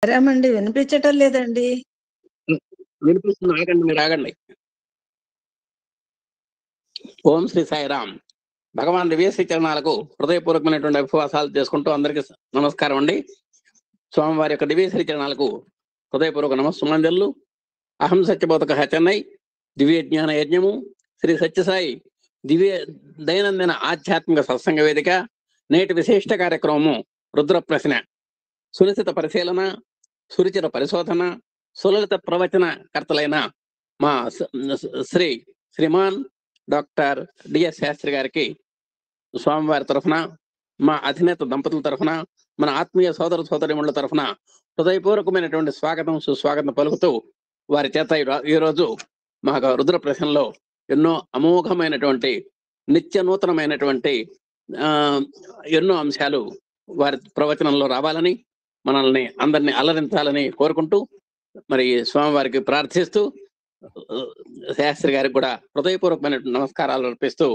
సరేమండి, వినిపించటం లేదండి. వినిపిస్తుంది, ఆగండి, మీరు ఆగండి. ఓం శ్రీ సాయిరామ్. భగవాన్ దివ్యశ్రీ చరణాలకు హృదయపూర్వకమైనటువంటి ఉపవాసాలు చేసుకుంటూ అందరికీ నమస్కారం అండి. స్వామివారి యొక్క దివ్యశ్రీ చరణాలకు హృదయపూర్వక నమస్సుమాంజలు. అహం సత్యబోధక చెన్నై దివ్య జ్ఞాన యజ్ఞము శ్రీ సత్యసాయి దివ్య దైనందిన ఆధ్యాత్మిక సత్సంగ వేదిక నేటి విశిష్ట కార్యక్రమము రుద్ర ప్రశ్న, సునిశ్చిత పరిశీలన, సురుచిర పరిశోధన, సులలిత ప్రవచన కర్తలైన మా శ్రీమాన్ డాక్టర్ డిఎస్ శాస్త్రి గారికి స్వామివారి తరఫున, మా అధినేత దంపతుల తరఫున, మన ఆత్మీయ సోదర సోదరిమణుల తరఫున హృదయపూర్వకమైనటువంటి స్వాగతం సుస్వాగతం పలుకుతూ, వారి చేత ఈరోజు మా రుద్ర ప్రశ్నలో ఎన్నో అమోఘమైనటువంటి నిత్య నూతనమైనటువంటి ఎన్నో అంశాలు వారి ప్రవచనంలో రావాలని, మనల్ని అందరినీ అలరించాలని కోరుకుంటూ, మరి స్వామివారికి ప్రార్థిస్తూ, శాస్త్రి గారికి కూడా హృదయపూర్వకమైన నమస్కారాలు అర్పిస్తూ,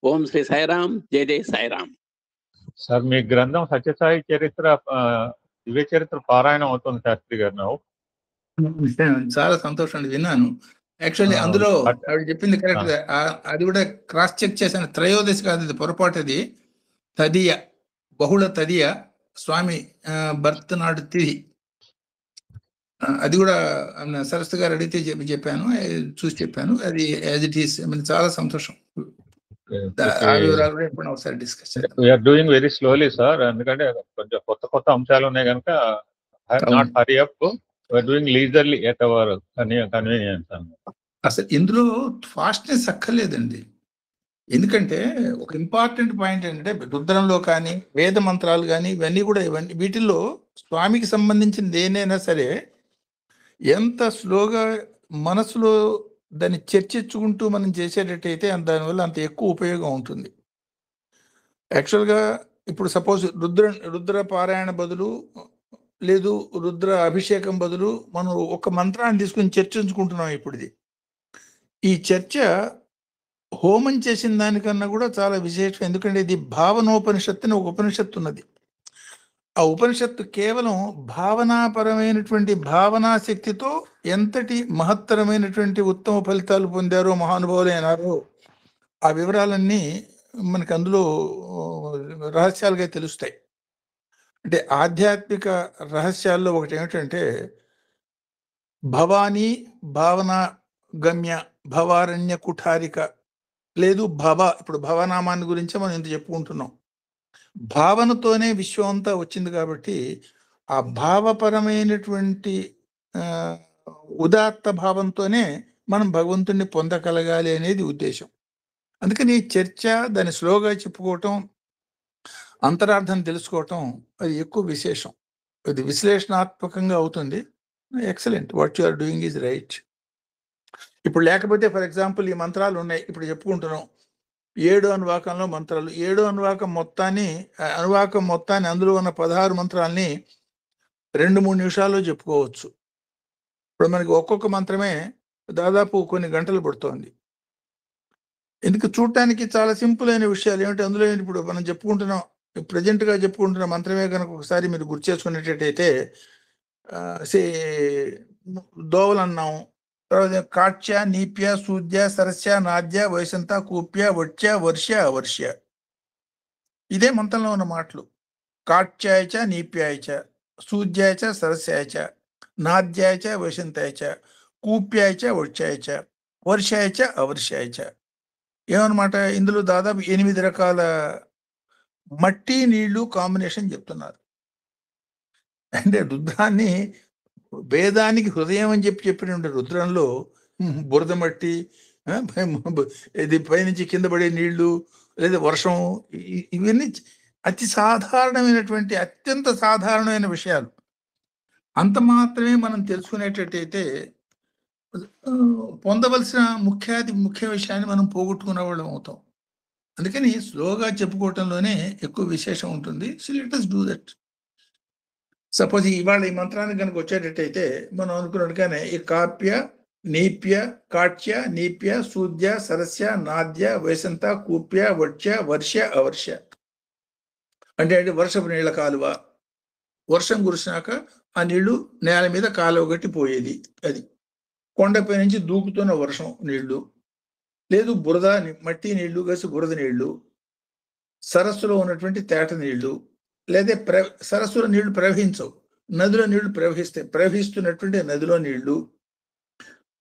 ఓం శ్రీ సాయిరామ్, జై జై సాయిరామ్. సార్, మీ గ్రంథం సత్యసాయి చరిత్ర దివ్య చరిత్ర పారాయణం అవుతుంది శాస్త్రి గారు. చాలా సంతోషం అండి, విన్నాను. యాక్చువల్లీ అందులో ఆవిడ చెప్పింది కరెక్ట్ గా, అది కూడా క్రాస్ చెక్ చేశాను. త్రయోదశి కాదు, ఇది పొరపాటు. అది తదియ, బహుళ తదియ, స్వామి బర్త్ నాడు తిథి. అది కూడా సరస్వతి గారు అడిగితే చెప్పాను, చూసి చెప్పాను. అది యాజ్ ఇట్ ఈస్. చాలా సంతోషం. ఒకసారి discuss doing very slowly sir, ఎందుకంటే కొంచెం కొత్త కొత్త అంశాలు ఉన్నాయి కనుక not hurry up, doing leisurely at our convenience. అసలు ఇందులో ఫాస్ట్నెస్ అక్కర్లేదండి. ఎందుకంటే ఒక ఇంపార్టెంట్ పాయింట్ ఏంటంటే, రుద్రంలో కానీ వేద మంత్రాలు కానీ ఇవన్నీ వీటిల్లో స్వామికి సంబంధించింది ఏదైనా సరే ఎంత స్లోగా మనసులో దాన్ని చర్చించుకుంటూ మనం చేసేటట్టయితే దానివల్ల అంత ఎక్కువ ఉపయోగం ఉంటుంది. యాక్చువల్గా ఇప్పుడు సపోజ్ రుద్ర పారాయణ బదులు, లేదు రుద్ర అభిషేకం బదులు మనం ఒక మంత్రాన్ని తీసుకుని చర్చించుకుంటున్నాం. ఇప్పుడు ఈ చర్చ హోమం చేసిన దానికన్నా కూడా చాలా విశేషం. ఎందుకంటే ఇది భావనోపనిషత్తు అని ఒక ఉపనిషత్తు ఉన్నది. ఆ ఉపనిషత్తు కేవలం భావనాపరమైనటువంటి భావనా శక్తితో ఎంతటి మహత్తరమైనటువంటి ఉత్తమ ఫలితాలు పొందారో మహానుభావులైనారో ఆ వివరాలన్నీ మనకు అందులో రహస్యాలుగా తెలుస్తాయి. అంటే ఆధ్యాత్మిక రహస్యాల్లో ఒకటి ఏమిటంటే, భవానీ భావన గమ్య భవారణ్య కుఠారిక, లేదు ఇప్పుడు భవనామాన్ని గురించే మనం ఇంత చెప్పుకుంటున్నాం. భావనతోనే విశ్వం అంతా వచ్చింది కాబట్టి ఆ భావపరమైనటువంటి ఉదాత్త భావంతోనే మనం భగవంతుణ్ణి పొందగలగాలి అనేది ఉద్దేశం. అందుకని చర్చ, దాన్ని స్లోగా చెప్పుకోవటం, అంతరార్థం తెలుసుకోవటం అది ఎక్కువ విశేషం. అది విశ్లేషణాత్మకంగా అవుతుంది. Excellent, what you are doing is right. ఇప్పుడు లేకపోతే ఫర్ ఎగ్జాంపుల్ ఈ మంత్రాలు ఉన్నాయి, ఇప్పుడు చెప్పుకుంటున్నాం 7 అనువాకంలో మంత్రాలు. 7 అనువాకం మొత్తాన్ని అందులో ఉన్న 16 మంత్రాలని 2-3 నిమిషాల్లో చెప్పుకోవచ్చు. ఇప్పుడు మనకి ఒక్కొక్క మంత్రమే దాదాపు కొన్ని గంటలు పడుతోంది. ఎందుకు? చూడటానికి చాలా సింపుల్ అయిన విషయాలు ఏమిటి అందులో. ఇప్పుడు మనం చెప్పుకుంటున్నాం, ప్రజెంట్గా చెప్పుకుంటున్న మంత్రమే కనుక ఒకసారి మీరు గుర్తు చేసుకునేటట్టయితే, దోవలన్నాం, తర్వాత కాట్య, నీప్య, సూద్య, సరస్య, నాద్య, వైసంత, కూప్య, వట్య, వర్ష, అవర్ష్య. ఇదే మంత్రంలో ఉన్న మాటలు. కాట్యాయచ నీప్యాయచ, సూద్యాయచ సరస్యాయచ, నాద్యాయచ వైసంతాయచ, కూప్యాయచ వట్యాయచ, వర్షాయచ అవర్షాయచ. ఏమన్నమాట? ఇందులో దాదాపు 8 రకాల మట్టి నీళ్లు కాంబినేషన్ చెప్తున్నారు. అంటే రుద్రాన్ని వేదానికి హృదయం అని చెప్పినటువంటి రుద్రంలో బురద మట్టి, ఇది పైనుంచి కింద పడే నీళ్లు, లేదా వర్షం, ఇవన్నీ అతి సాధారణమైనటువంటి, అత్యంత సాధారణమైన విషయాలు. అంత మాత్రమే మనం తెలుసుకునేటట్టయితే పొందవలసిన ముఖ్య విషయాన్ని మనం పోగొట్టుకునే వాళ్ళం అవుతాం. అందుకని స్లోగా చెప్పుకోవటంలోనే ఎక్కువ విశేషం ఉంటుంది. So let us do that. Suppose ఇవాళ ఈ మంత్రానికి కనుక వచ్చేటట్టయితే మనం అనుకున్నట్టుగానే ఈ కాప్య, నీప్య, కాట్య, నీప్య, సూద్య, సరస్య, నాద్య, వైసంత, కూప్య, వట్య, వర్ష, అవర్ష. అంటే వర్షపు నీళ్ల కాలువ, వర్షం కురిసినాక ఆ నీళ్లు నేల మీద కాలువగట్టి పోయేది. అది కొండపై నుంచి దూకుతున్న వర్షం నీళ్లు, లేదు బురద మట్టి నీళ్లు కలిసి బురద నీళ్లు, సరస్సులో ఉన్నటువంటి తేట నీళ్లు, లేదా సరస్సులో నీళ్లు ప్రవహించవు, నదిలో నీళ్లు ప్రవహిస్తున్నటువంటి నదిలో నీళ్లు,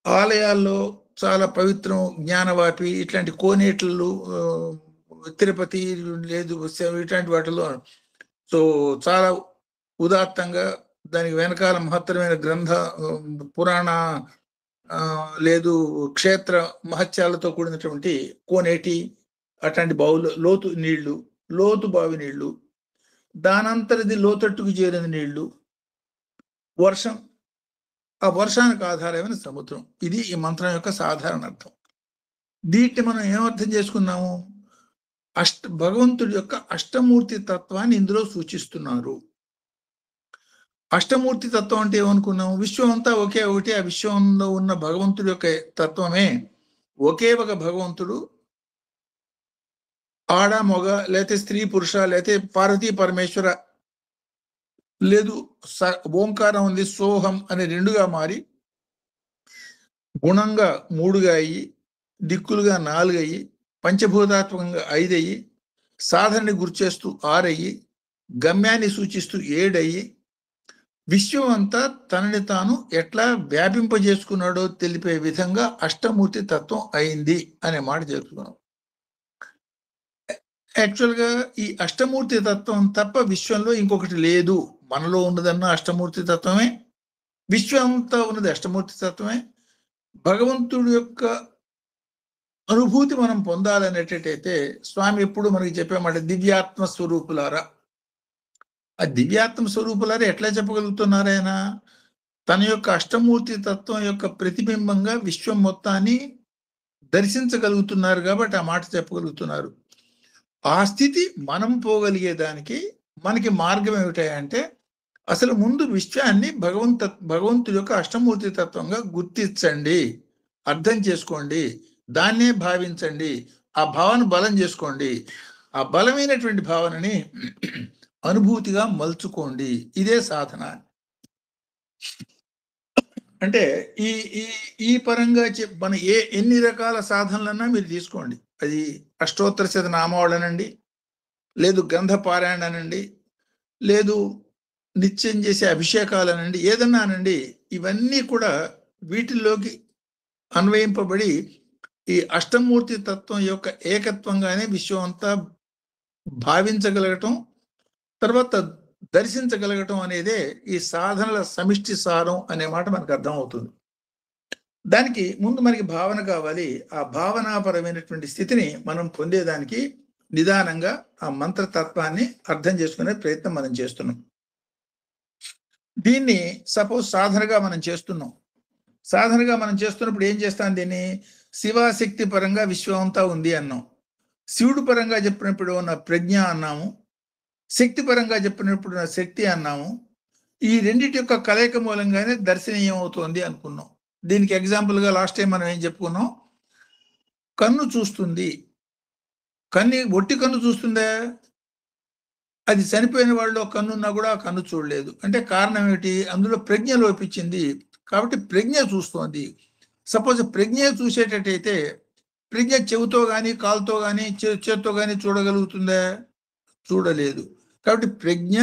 ఆలయాల్లో చాలా పవిత్రం జ్ఞానవాపి ఇట్లాంటి కోనేట్లు, తిరుపతి లేదు ఇట్లాంటి వాటిలో సో చాలా ఉదాత్తంగా దానికి వెనకాల మహత్తరమైన గ్రంథ పురాణ లేదు క్షేత్ర మహత్యాలతో కూడినటువంటి కోనేటి అట్లాంటి బావులు, లోతు నీళ్లు, లోతు బావి నీళ్లు, దానంతరిది లోతట్టుకు చేరిన నీళ్లు, వర్షం, ఆ వర్షానికి ఆధారమైన సముద్రం. ఇది ఈ మంత్రం యొక్క సాధారణ అర్థం. దీన్ని మనం ఏమర్థం చేసుకున్నాము? భగవంతుడి యొక్క అష్టమూర్తి తత్వాన్ని ఇందులో సూచిస్తున్నారు. అష్టమూర్తి తత్వం అంటే ఏమనుకున్నాము? విశ్వం అంతా ఒకే ఒకటి, ఆ విశ్వంలో ఉన్న భగవంతుడి యొక్క తత్వమే ఒకే ఒక భగవంతుడు. ఆడ మొగ, లేతే స్త్రీ పురుష, లేతే పార్వతీ పరమేశ్వర, లేదు ఓంకారం ఉంది సోహం అనే రెండుగా మారి, గుణంగా 3గా అయ్యి, దిక్కులుగా 4 అయ్యి, పంచభూతాత్మకంగా 5 అయ్యి, సాధనని గుర్చేస్తూ 6 అయ్యి, గమ్యాన్ని సూచిస్తూ 7 అయ్యి, విశ్వం అంతా తనని తాను ఎట్లా వ్యాపింపజేసుకున్నాడో తెలిపే విధంగా అష్టమూర్తి తత్వం అయింది అనే మాట చెప్తున్నాం. యాక్చువల్గా ఈ అష్టమూర్తి తత్వం తప్ప విశ్వంలో ఇంకొకటి లేదు. మనలో ఉన్నదన్న అష్టమూర్తి తత్వమే, విశ్వం అంతా ఉన్నది అష్టమూర్తి తత్వమే. భగవంతుడి యొక్క అనుభూతి మనం పొందాలనేటట్టయితే స్వామి ఎప్పుడు మనకి చెప్పామంటే దివ్యాత్మ స్వరూపులారా. ఆ దివ్యాత్మ స్వరూపులారా ఎట్లా చెప్పగలుగుతున్నారైనా? తన యొక్క అష్టమూర్తి తత్వం యొక్క ప్రతిబింబంగా విశ్వం మొత్తాన్ని దర్శించగలుగుతున్నారు కాబట్టి ఆ మాట చెప్పగలుగుతున్నారు. ఆ స్థితి మనం పోగలిగేదానికి మనకి మార్గం ఏమిటంటే అసలు ముందు విశ్వాన్ని భగవంతుడి యొక్క అష్టమూర్తి తత్వంగా గుర్తించండి, అర్థం చేసుకోండి, దాన్నే భావించండి, ఆ భావన బలం చేసుకోండి, ఆ బలమైనటువంటి భావనని అనుభూతిగా మలుచుకోండి. ఇదే సాధన. అంటే ఈ ఈ ఈ పరంగా మన ఎన్ని రకాల సాధనలన్నా మీరు తీసుకోండి. అది అష్టోత్తర శత నామావళనండి, లేదు గ్రంథ పారాయణనండి, లేదు నిత్యం చేసే అభిషేకాలనండి, ఏదన్నానండి, ఇవన్నీ కూడా వీటిల్లోకి అన్వయింపబడి ఈ అష్టమూర్తి తత్వం యొక్క ఏకత్వంగానే విశ్వం అంతా భావించగలగటం, తర్వాత దర్శించగలగటం అనేదే ఈ సాధనల సమిష్టి సారం అనే మాట మనకు అర్థమవుతుంది. దానికి ముందు మనకి భావన కావాలి. ఆ భావనాపరమైనటువంటి స్థితిని మనం పొందేదానికి నిదానంగా ఆ మంత్రతత్వాన్ని అర్థం చేసుకునే ప్రయత్నం మనం చేస్తున్నాం. దీన్ని సపోజ్ సాధనగా మనం చేస్తున్నాం. సాధనగా మనం చేస్తున్నప్పుడు ఏం చేస్తాం? దీన్ని శివాశక్తి పరంగా విశ్వం అంతా ఉంది అన్నాం, శివుడు పరంగా చెప్పినప్పుడు ఉన్న ప్రజ్ఞ అన్నాము, శక్తి పరంగా చెప్పినప్పుడు ఉన్న శక్తి అన్నాము. ఈ రెండింటి యొక్క కలయిక మూలంగానే దర్శనీయం అవుతోంది అనుకున్నాం. దీనికి ఎగ్జాంపుల్గా లాస్ట్ టైం మనం ఏం చెప్పుకున్నాం? కన్ను చూస్తుంది. ఒట్టి కన్ను చూస్తుందా? అది చనిపోయిన వాళ్ళలో కన్నున్నా కూడా ఆ కన్ను చూడలేదు. అంటే కారణం ఏమిటి? అందులో ప్రజ్ఞ లోపించింది కాబట్టి ప్రజ్ఞ చూస్తోంది. సపోజ్ ప్రజ్ఞ చూసేటట్టయితే ప్రజ్ఞ చెవుతో కానీ కాలుతో కానీ చేత్తో కానీ చూడగలుగుతుందా? చూడలేదు. కాబట్టి ప్రజ్ఞ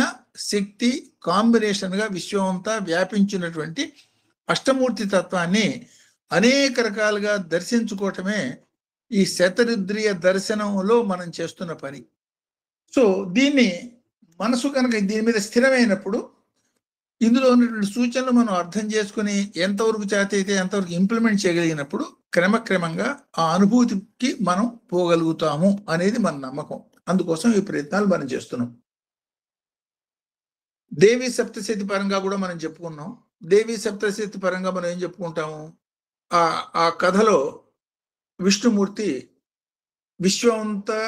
శక్తి కాంబినేషన్గా విశ్వం అంతా వ్యాపించినటువంటి అష్టమూర్తి తత్వాన్ని అనేక రకాలుగా దర్శించుకోవటమే ఈ శతరుద్రియ దర్శనంలో మనం చేస్తున్న పని. సో దీన్ని మనసు కనుక దీని మీద స్థిరమైనప్పుడు ఇందులో ఉన్నటువంటి సూచనలు మనం అర్థం చేసుకుని ఎంతవరకు చేత అయితే ఎంతవరకు ఇంప్లిమెంట్ చేయగలిగినప్పుడు క్రమక్రమంగా ఆ అనుభూతికి మనం పోగలుగుతాము అనేది మన నమ్మకం. అందుకోసం ఈ ప్రయత్నాలు మనం చేస్తున్నాం. దేవి సప్తశతి పరంగా కూడా మనం చెప్పుకున్నాం. దేవి సప్తశతి పరంగా మనం ఏం చెప్పుకుంటాము? ఆ కథలో విష్ణుమూర్తి విశ్వం అంతా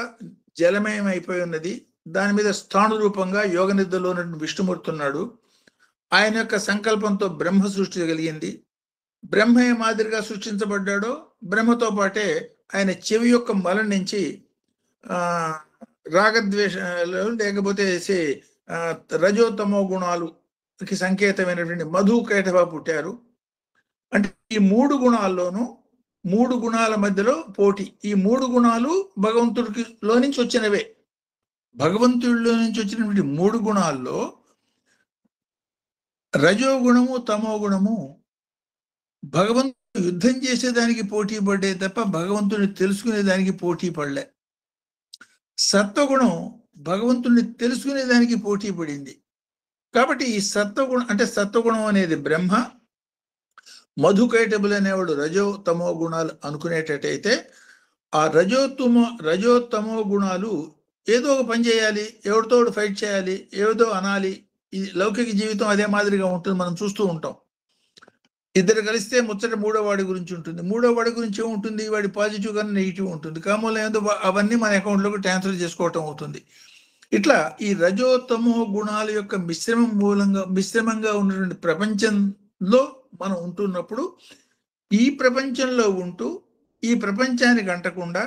జలమయం అయిపోయి ఉన్నది, దాని మీద స్థాణు రూపంగా యోగ నిద్రలో ఉన్నటువంటి విష్ణుమూర్తి ఉన్నాడు. ఆయన యొక్క సంకల్పంతో బ్రహ్మ సృష్టి కలిగింది. బ్రహ్మ ఏ మాదిరిగా సృష్టించబడ్డాడో బ్రహ్మతో పాటే ఆయన చెవి యొక్క మలం నుంచి రాగద్వేషాలు లేకపోతే రజోతమో గుణాలు గుణాలకి సంకేతమైనటువంటి మధు కైటభ పుట్టారు. అంటే ఈ 3 గుణాల్లోనూ 3 గుణాల మధ్యలో పోటీ. ఈ 3 గుణాలు భగవంతుడిలో నుంచి వచ్చినవే. భగవంతుడిలో నుంచి వచ్చినటువంటి 3 గుణాల్లో రజోగుణము తమో గుణము భగవంతుడు యుద్ధం చేసేదానికి పోటీ పడ్డే తప్ప భగవంతుడిని తెలుసుకునేదానికి పోటీ పడలే. సత్వగుణం భగవంతుడిని తెలుసుకునేదానికి పోటీ పడింది. కాబట్టి ఈ సత్వగుణం అంటే సత్వగుణం అనేది బ్రహ్మ, మధుకైటబుల్ అనేవాడు రజో తమో గుణాలు అనుకునేటట్టయితే ఆ రజోత్తమో గుణాలు ఏదో ఒక పని చేయాలి, ఎవరితో ఫైట్ చేయాలి, ఏదో అనాలి. ఈ లౌకిక జీవితం అదే మాదిరిగా ఉంటుంది, మనం చూస్తూ ఉంటాం. ఇద్దరు కలిస్తే ముచ్చట మూడో వాడి గురించి ఉంటుంది. మూడో వాడి గురించి ఏముంటుంది? వాడి పాజిటివ్ కానీ నెగిటివ్ ఉంటుంది. కామూలం ఏదో అవన్నీ మన అకౌంట్లోకి ట్రాన్స్ఫర్ చేసుకోవటం అవుతుంది. ఇట్లా ఈ రజోత్తమో గుణాల యొక్క మిశ్రమంగా ఉన్నటువంటి ప్రపంచంలో మనం ఉంటున్నప్పుడు ఈ ప్రపంచంలో ఉంటూ ఈ ప్రపంచానికి అంటకుండా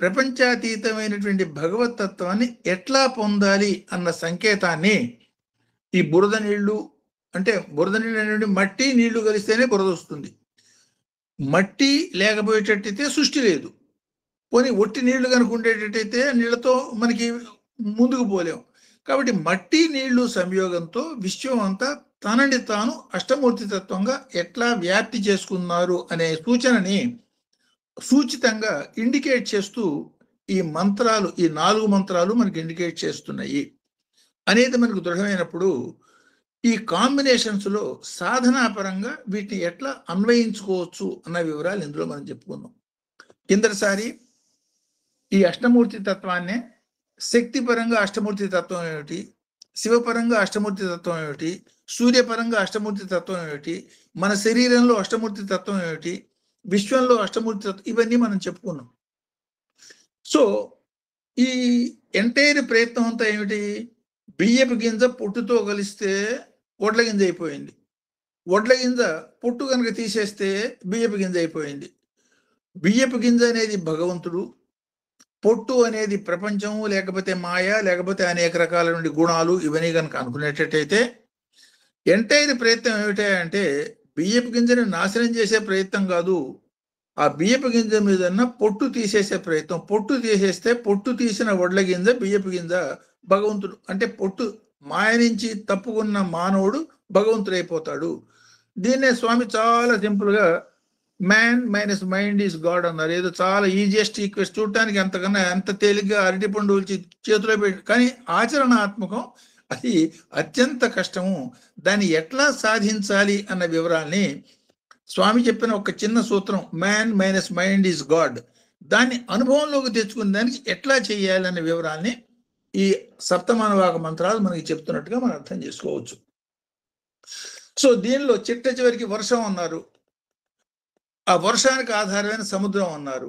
ప్రపంచాతీతమైనటువంటి భగవతత్వాన్ని ఎట్లా పొందాలి అన్న సంకేతాన్ని ఈ బురద నీళ్లు, అంటే బురద నీళ్ళు అనేటువంటి మట్టి నీళ్లు కలిస్తేనే బురద వస్తుంది. మట్టి లేకపోయేటట్టయితే సృష్టి లేదు. పోనీ ఒట్టి నీళ్లు కనుకుండేటట్టయితే నీళ్లతో మనకి ముందుకు పోలేం. కాబట్టి మట్టి నీళ్లు సంయోగంతో విశ్వం అంతా తనని తాను అష్టమూర్తి తత్వంగా ఎట్లా వ్యాప్తి చేసుకున్నారు అనే సూచనని సూచితంగా ఇండికేట్ చేస్తూ ఈ మంత్రాలు, ఈ 4 మంత్రాలు మనకి ఇండికేట్ చేస్తున్నాయి అనేది మనకు దృఢమైనప్పుడు ఈ కాంబినేషన్స్లో సాధనాపరంగా వీటిని ఎట్లా అన్వయించుకోవచ్చు అన్న వివరాలు ఇందులో మనం చెప్పుకుందాం. కిందటిసారి ఈ అష్టమూర్తి తత్వాన్నే శక్తిపరంగా అష్టమూర్తి తత్వం ఏమిటి, శివపరంగా అష్టమూర్తి తత్వం ఏమిటి, సూర్యపరంగా అష్టమూర్తి తత్వం ఏమిటి, మన శరీరంలో అష్టమూర్తి తత్వం ఏమిటి, విశ్వంలో అష్టమూర్తి తత్వం, ఇవన్నీ మనం చెప్పుకున్నాం. సో ఈ ఎంటైర్ ప్రయత్నం అంతా ఏమిటి? బియ్యపు గింజ పొట్టుతో కలిస్తే వడ్ల గింజ అయిపోయింది. వడ్ల గింజ పొట్టు కనుక తీసేస్తే బియ్యపు గింజ అయిపోయింది. బియ్యపు గింజ అనేది భగవంతుడు, పొట్టు అనేది ప్రపంచము, లేకపోతే మాయ, లేకపోతే అనేక రకాల గుణాలు, ఇవన్నీ కనుక అనుకునేటట్టయితే ఎంటైర్ ప్రయత్నం ఏమిటంటే బియ్యపు గింజని నాశనం చేసే ప్రయత్నం కాదు, ఆ బియ్యపు గింజ మీదన్న పొట్టు తీసేసే ప్రయత్నం. పొట్టు తీసేస్తే పొట్టు తీసిన వడ్ల గింజ బియ్యపు గింజ భగవంతుడు. అంటే పొట్టు మాయ నుంచి తప్పుకున్న మానవుడు భగవంతుడు అయిపోతాడు. దీన్నే స్వామి చాలా సింపుల్గా man minus mind is God అన్నారు. ఏదో చాలా ఈజియెస్ట్ ఈక్వెస్ట్, చూడటానికి అంతకన్నా ఎంత తేలిగ్గా అరటిపండు చేతిలో పెట్టి, కానీ ఆచరణాత్మకం అది అత్యంత కష్టము. దాన్ని ఎట్లా సాధించాలి అన్న వివరాల్ని స్వామి చెప్పిన ఒక చిన్న సూత్రం, man minus mind is God, దాన్ని అనుభవంలోకి తెచ్చుకునే దానికి ఎట్లా చేయాలి అనే వివరాల్ని ఈ సప్తమానవాక మంత్రాలు మనకి చెప్తున్నట్టుగా మనం అర్థం చేసుకోవచ్చు. సో దీనిలో చిట్ట చివరికి వర్షం అన్నారు. ఆ వర్షానికి ఆధారమైన సముద్రం అన్నారు.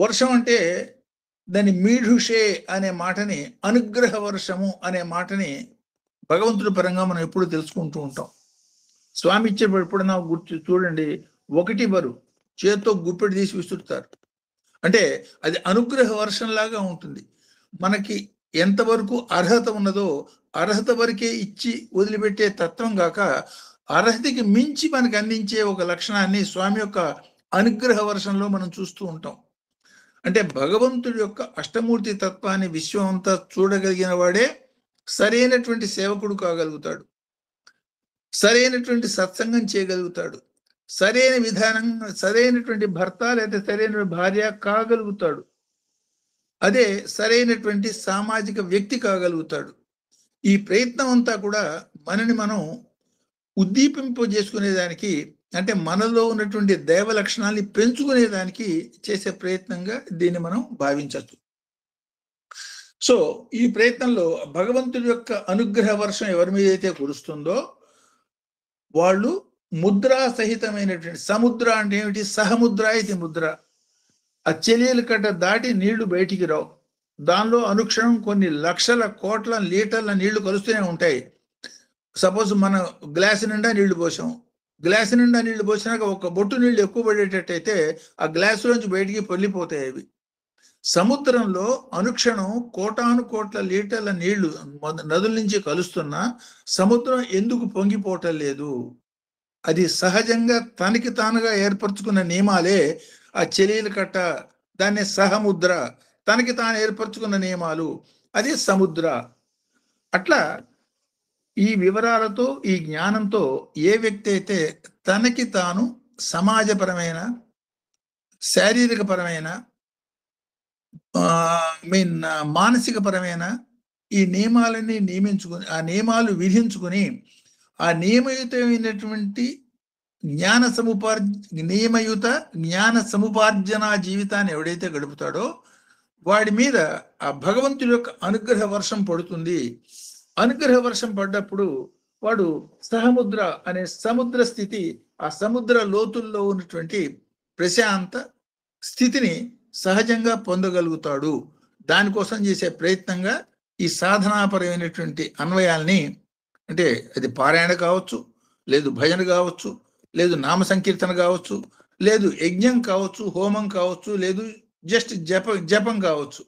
వర్షం అంటే దాని మీఢుషే అనే మాటని, అనుగ్రహ వర్షము అనే మాటని భగవంతుడి పరంగా మనం ఎప్పుడు తెలుసుకుంటూ ఉంటాం. స్వామి ఇచ్చేప్పుడు ఎప్పుడన్నా గుర్తు చూడండి, 1 బరు చేత్తో గుప్పెడు తీసి విసురుతారు. అంటే అది అనుగ్రహ వర్షంలాగా ఉంటుంది. మనకి ఎంతవరకు అర్హత ఉన్నదో అర్హత వరకే ఇచ్చి వదిలిపెట్టే తత్వం కాక అర్హతకి మించి మనకు అందించే ఒక లక్షణాన్ని స్వామి యొక్క అనుగ్రహ వర్షంలో మనం చూస్తూ ఉంటాం. అంటే భగవంతుడి యొక్క అష్టమూర్తి తత్వాన్ని విశ్వం అంతా చూడగలిగిన వాడే సరైనటువంటి సేవకుడు కాగలుగుతాడు, సరైనటువంటి సత్సంగం చేయగలుగుతాడు, సరైన విధానం, సరైనటువంటి భర్త లేదా సరైన భార్య కాగలుగుతాడు, అదే సరైనటువంటి సామాజిక వ్యక్తి కాగలుగుతాడు. ఈ ప్రయత్నం అంతా కూడా మనని మనం ఉద్దీపింపజేసుకునేదానికి, అంటే మనలో ఉన్నటువంటి దైవ లక్షణాన్ని పెంచుకునేదానికి చేసే ప్రయత్నంగా దీన్ని మనం భావించవచ్చు. సో ఈ ప్రయత్నంలో భగవంతుడి యొక్క అనుగ్రహ వర్షం ఎవరి మీద అయితే కురుస్తుందో వాళ్ళు ముద్రా సహితమైనటువంటి, సముద్ర అంటే ఏమిటి? సహముద్ర ఇది ముద్ర. ఆ చెలియలు కట్ట దాటి నీళ్లు బయటికి రావు. దానిలో అనుక్షణం కొన్ని లక్షల కోట్ల లీటర్ల నీళ్లు కలుస్తూనే ఉంటాయి. సపోజ్ మనం గ్లాసు నిండా నీళ్లు పోసాం, గ్లాసు నిండా నీళ్లు పోసినాక ఒక బొట్టు నీళ్లు ఎక్కువ పడేటట్టయితే ఆ గ్లాసులోంచి బయటికి పొల్లిపోతాయి అవి. సముద్రంలో అనుక్షణం కోటాను కోట్ల లీటర్ల నీళ్లు నదుల నుంచి కలుస్తున్నా సముద్రం ఎందుకు పొంగిపోవటం లేదు? అది సహజంగా తనకి తానుగా ఏర్పరచుకున్న నియమాలే ఆ చెలీల కట్ట, దాన్ని సహముద్ర, తనకి తాను ఏర్పరచుకున్న నియమాలు, అది సముద్ర. అట్లా ఈ వివరాలతో ఈ జ్ఞానంతో ఏ వ్యక్తి అయితే తనకి తాను సమాజపరమైన, శారీరకపరమైన, మానసిక పరమైన ఈ నియమాలన్నీ నియమించుకుని, ఆ నియమాలు విధించుకుని, ఆ నియమయుతమైనటువంటి నియమయుత జ్ఞాన సముపార్జన జీవితాన్ని ఎవడైతే గడుపుతాడో వాడి మీద ఆ భగవంతుడి యొక్క అనుగ్రహ వర్షం పడుతుంది. అనుగ్రహ వర్షం పడ్డప్పుడు వాడు సహముద్ర అనే సముద్ర స్థితి, ఆ సముద్ర లోతుల్లో ఉన్నటువంటి ప్రశాంత స్థితిని సహజంగా పొందగలుగుతాడు. దానికోసం చేసే ప్రయత్నంగా ఈ సాధనాపరమైనటువంటి అన్వయాల్ని, అంటే అది పారాయణ కావచ్చు, లేదు భజన కావచ్చు, లేదు నామ సంకీర్తన కావచ్చు, లేదు యజ్ఞం కావచ్చు, హోమం కావచ్చు, లేదు జస్ట్ జపం కావచ్చు,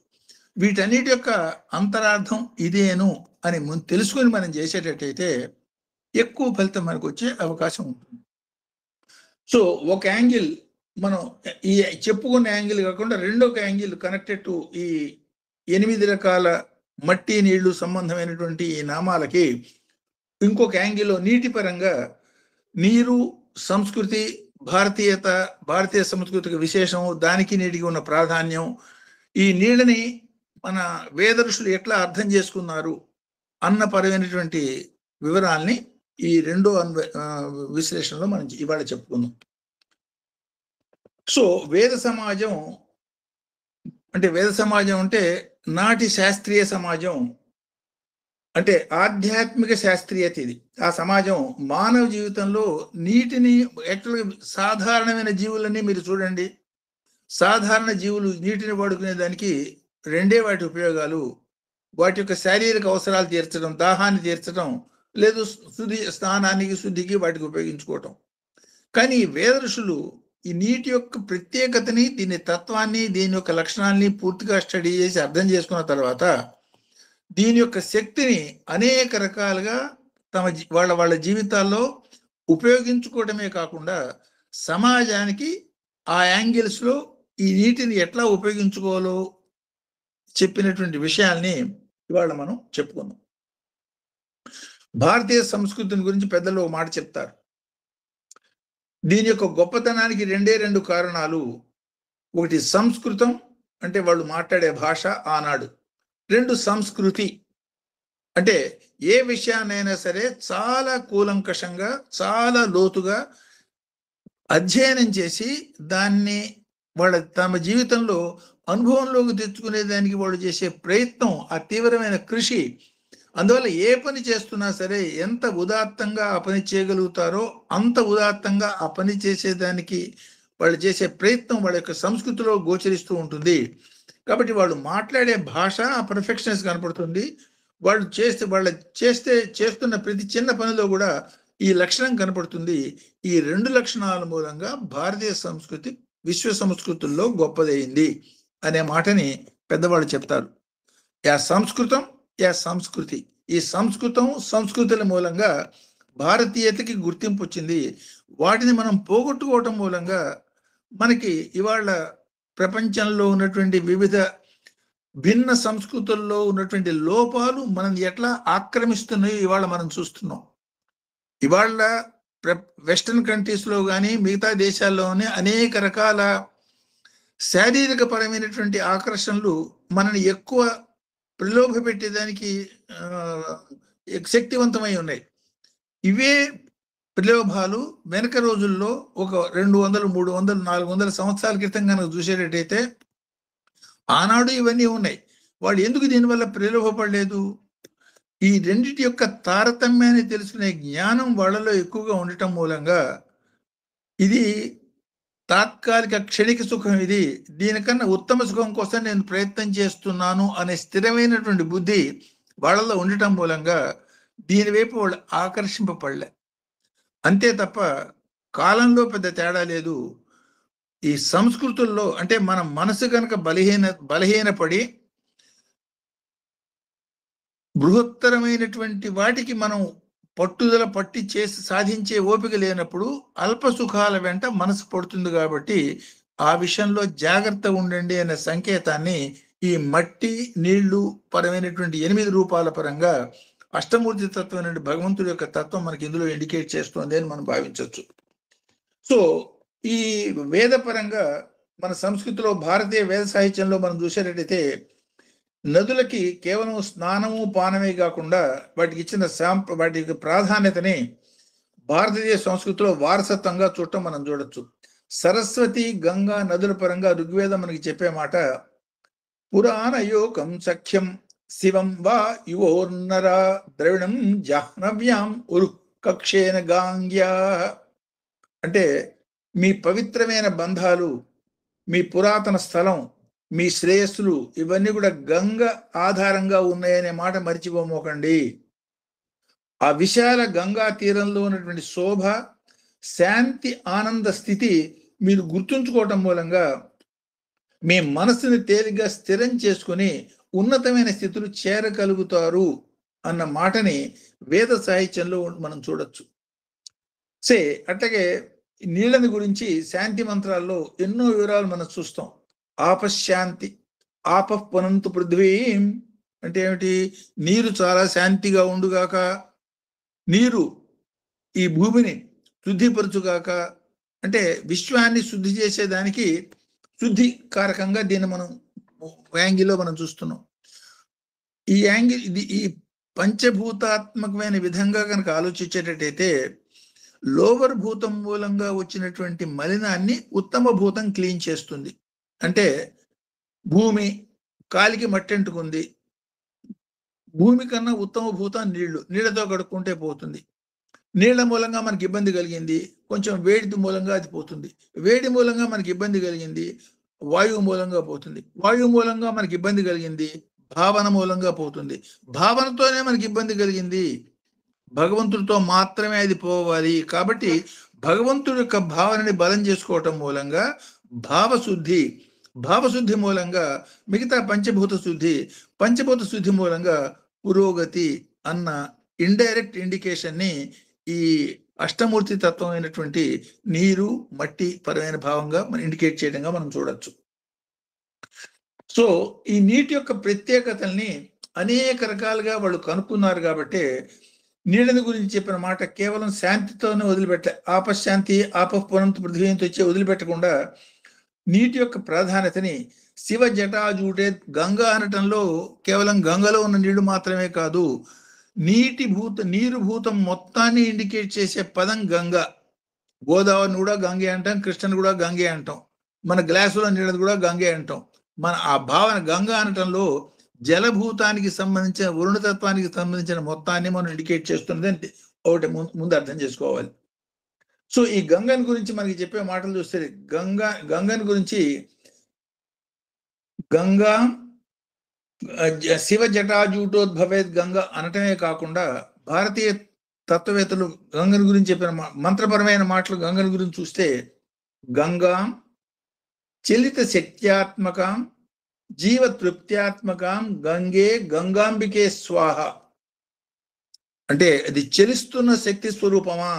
వీటన్నిటి యొక్క అంతరార్థం ఇదేను అని తెలుసుకొని మనం చేసేటట్టయితే ఎక్కువ ఫలితం మనకు వచ్చే అవకాశం ఉంటుంది. సో ఒక యాంగిల్ మనం ఈ చెప్పుకున్న యాంగిల్ కాకుండా రెండొక యాంగిల్ కనెక్టెడ్ టు ఈ 8 రకాల మట్టి నీళ్లు సంబంధమైనటువంటి ఈ నామాలకి ఇంకొక యాంగిల్లో నీటి పరంగా నీరు, సంస్కృతి, భారతీయత, భారతీయ సంస్కృతికి విశేషం, దానికి నీటికి ఉన్న ప్రాధాన్యం, ఈ నీళ్ళని మన వేద ఋషులు ఎట్లా అర్థం చేసుకున్నారు అన్న పరమైనటువంటి వివరాల్ని ఈ రెండో విశ్లేషణలో మనం ఇవాళ చెప్పుకుందాం. సో వేద సమాజం అంటే నాటి శాస్త్రీయ సమాజం, అంటే ఆధ్యాత్మిక శాస్త్రీయత ఇది. ఆ సమాజం మానవ జీవితంలో నీటిని, యాక్చువల్గా సాధారణమైన జీవులన్నీ మీరు చూడండి, సాధారణ జీవులు నీటిని వాడుకునే దానికి రెండే వాటి ఉపయోగాలు. వాటి యొక్క శారీరక అవసరాలు తీర్చడం, దాహాన్ని తీర్చడం, లేదు స్నానానికి, శుద్ధికి వాటికి ఉపయోగించుకోవటం. కానీ వేద ఋషులు ఈ నీటి యొక్క ప్రత్యేకతని, దీని తత్వాన్ని, దీని యొక్క లక్షణాలని పూర్తిగా స్టడీ చేసి అర్థం చేసుకున్న తర్వాత దీని యొక్క శక్తిని అనేక రకాలుగా వాళ్ళ జీవితాల్లో ఉపయోగించుకోవడమే కాకుండా సమాజానికి ఆ యాంగిల్స్లో ఈ నీటిని ఎట్లా ఉపయోగించుకోవాలో చెప్పినటువంటి విషయాల్ని ఇవాళ మనం చెప్పుకుందాం. భారతీయ సంస్కృతిని గురించి పెద్దలు ఒక మాట చెప్తారు. దీని యొక్క గొప్పతనానికి రెండు కారణాలు. ఒకటి సంస్కృతం, అంటే వాళ్ళు మాట్లాడే భాష ఆనాడు. 2 సంస్కృతి, అంటే ఏ విషయాన్నైనా సరే చాలా కూలంకషంగా, చాలా లోతుగా అధ్యయనం చేసి దాన్ని వాళ్ళ తమ జీవితంలో అనుభవంలోకి తెచ్చుకునే దానికి వాళ్ళు చేసే ప్రయత్నం, ఆ తీవ్రమైన కృషి. అందువల్ల ఏ పని చేస్తున్నా సరే ఎంత ఉదాత్తంగా ఆ పని చేయగలుగుతారో అంత ఉదాత్తంగా ఆ పని చేసేదానికి వాళ్ళు చేసే ప్రయత్నం వాళ్ళ యొక్క సంస్కృతిలో గోచరిస్తూ ఉంటుంది. కాబట్టి వాళ్ళు మాట్లాడే భాష ఆ పర్ఫెక్షన్స్ కనపడుతుంది. వాళ్ళు చేస్తున్న ప్రతి చిన్న పనిలో కూడా ఈ లక్షణం కనపడుతుంది. ఈ 2 లక్షణాల మూలంగా భారతీయ సంస్కృతి విశ్వ సంస్కృతుల్లో గొప్పదైంది అనే మాటని పెద్దవాళ్ళు చెప్తారు. యా సంస్కృతం, యా సంస్కృతి. ఈ సంస్కృతం, సంస్కృతుల మూలంగా భారతీయతకి గుర్తింపు వచ్చింది. వాటిని మనం పోగొట్టుకోవటం మూలంగా మనకి ఇవాళ ప్రపంచంలో ఉన్నటువంటి వివిధ భిన్న సంస్కృతుల్లో ఉన్నటువంటి లోపాలు మనం ఎట్లా ఆక్రమిస్తున్నాయో ఇవాళ మనం చూస్తున్నాం. ఇవాళ వెస్టర్న్ కంట్రీస్లో కానీ మిగతా దేశాల్లోనే అనేక రకాల శారీరక పరమైనటువంటి ఆకర్షణలు మనని ఎక్కువ ప్రలోభ పెట్టేదానికి శక్తివంతమై ఉన్నాయి. ఇవే ప్రలోభాలు వెనక రోజుల్లో ఒక 200, 300, 400 సంవత్సరాల క్రితం కనుక చూసేటట్టయితే ఆనాడు ఇవన్నీ ఉన్నాయి. వాళ్ళు ఎందుకు దీనివల్ల ప్రలోభపడలేదు? ఈ రెండిటి యొక్క తారతమ్యాన్ని తెలుసుకునే జ్ఞానం వాళ్ళలో ఎక్కువగా ఉండటం మూలంగా ఇది తాత్కాలిక క్షణిక సుఖం, ఇది దీనికన్నా ఉత్తమ సుఖం కోసం నేను ప్రయత్నం చేస్తున్నాను అనే స్థిరమైనటువంటి బుద్ధి వాళ్ళలో ఉండటం మూలంగా దీనివైపు వాళ్ళు ఆకర్షింపబడలే. అంతే తప్ప కాలంలో పెద్ద తేడా లేదు. ఈ సంస్కృతుల్లో అంటే మన మనసు కనుక బలహీనపడి బృహత్తరమైనటువంటి వాటికి మనం పట్టుదల పట్టి చేసి సాధించే ఓపిక లేనప్పుడు అల్ప సుఖాల వెంట మనసు పడుతుంది. కాబట్టి ఆ విషయంలో జాగ్రత్త ఉండండి అనే సంకేతాన్ని ఈ మట్టి నీళ్లు పరమైనటువంటి 8 రూపాల పరంగా అష్టమూర్తి తత్వం నుండి భగవంతుడి యొక్క తత్వం మనకి ఇందులో ఇండికేట్ చేస్తుంది అని మనం భావించవచ్చు. సో ఈ వేద పరంగా మన సంస్కృతిలో భారతీయ వేద సాహిత్యంలో మనం చూసేటట్టయితే నదులకి కేవలం స్నానము పానమే కాకుండా వాటికి ఇచ్చిన వాటికి ప్రాధాన్యతని భారతీయ సంస్కృతిలో వారసత్వంగా చూడటం మనం చూడొచ్చు. సరస్వతి గంగా నదుల పరంగా ఋగ్వేదం మనకి చెప్పే మాట పురాణయోకం సఖ్యం శివం వా యువోర్నర ద్రవిణం జాహ్నవ్యాం ఉరు కక్షేన గాంగ్యా. అంటే మీ పవిత్రమైన బంధాలు, మీ పురాతన స్థలం, మీ శ్రేయస్సులు ఇవన్నీ కూడా గంగ ఆధారంగా ఉన్నాయనే మాట మర్చిపోమోకండి. ఆ విశాల గంగా తీరంలో ఉన్నటువంటి శోభ, శాంతి, ఆనంద స్థితి మీరు గుర్తుంచుకోవటం మూలంగా మీ మనసుని తేలిగ్గా స్థిరం చేసుకుని ఉన్నతమైన స్థితులు చేరగలుగుతారు అన్న మాటని వేద సాహిత్యంలో మనం చూడొచ్చు. అట్లాగే నీళ్ళని గురించి శాంతి మంత్రాల్లో ఎన్నో వివరాలు మనం చూస్తాం. ఆపశాంతి, ఆపః పునంతు పృథ్వీం అంటే ఏమిటి? నీరు చాలా శాంతిగా ఉండుగాక, నీరు ఈ భూమిని శుద్ధిపరచుగాక, అంటే విశ్వాన్ని శుద్ధి చేసేదానికి శుద్ధి కారకంగా దీన్ని మనం యాంగిల్లో మనం చూస్తున్నాం. ఈ యాంగిల్ ఇది ఈ పంచభూతాత్మకమైన విధంగా కనుక ఆలోచించేటట్టయితే లోవర్ భూతం మూలంగా వచ్చినటువంటి మలినాన్ని ఉత్తమ భూతం క్లీన్ చేస్తుంది. అంటే భూమి కాలికి మట్టి అంటుకుంది, భూమి కన్నా ఉత్తమ భూతం నీళ్లు, నీళ్లతో కడుక్కుంటే పోతుంది. నీళ్ల మూలంగా మనకి ఇబ్బంది కలిగింది, కొంచెం వేడి మూలంగా అది పోతుంది. వేడి మూలంగా మనకి ఇబ్బంది కలిగింది, వాయువు మూలంగా పోతుంది. వాయువు మూలంగా మనకి ఇబ్బంది కలిగింది, భావన మూలంగా పోతుంది. భావనతోనే మనకి ఇబ్బంది కలిగింది, భగవంతుడితో మాత్రమే అది పోవాలి. కాబట్టి భగవంతుడి యొక్క భావనని బలం చేసుకోవటం మూలంగా భావశుద్ధి మూలంగా మిగతా పంచభూత శుద్ధి మూలంగా పురోగతి అన్న ఇండైరెక్ట్ ఇండికేషన్ని ఈ అష్టమూర్తి తత్వం అయినటువంటి నీరు, మట్టి పరమైన భావంగా మనం ఇండికేట్ చేయడంగా మనం చూడొచ్చు. సో ఈ నీటి యొక్క ప్రత్యేకతల్ని అనేక రకాలుగా వాళ్ళు కనుక్కున్నారు. కాబట్టి నీళ్ళని గురించి చెప్పిన మాట కేవలం శాంతితోనే ఆపశాంతి, ఆపః పునంతు పృథ్వీంతో వచ్చి వదిలిపెట్టకుండా నీటి యొక్క ప్రాధాన్యతని శివ జటాజూటే గంగా అనటంలో కేవలం గంగలో ఉన్న నీళ్లు మాత్రమే కాదు, నీరు భూతం మొత్తాన్ని ఇండికేట్ చేసే పదం గంగ. గోదావరిని కూడా గంగే అంటాం, కృష్ణని కూడా గంగే అంటాం, మన గ్లాసులో నీళ్ళది కూడా గంగే అంటాం. మన ఆ భావన గంగా అనటంలో జలభూతానికి సంబంధించిన వరుణతత్వానికి సంబంధించిన మొత్తాన్ని మనం ఇండికేట్ చేస్తున్నది అంటే ఒకటి ముందు అర్థం చేసుకోవాలి. సో ఈ గంగని గురించి మనకి చెప్పే మాటలు చూస్తే గంగని గురించి గంగా శివ జటాజూటోద్భవేత్ గంగ అనటమే కాకుండా భారతీయ తత్వవేత్తలు గంగని గురించి చెప్పిన మంత్రపరమైన మాటలు గంగని గురించి చూస్తే గంగా చలిత శక్త్యాత్మకం జీవ తృప్త్యాత్మకం గంగే గంగాంబికే స్వాహ. అంటే అది చలిస్తున్న శక్తి స్వరూపమా,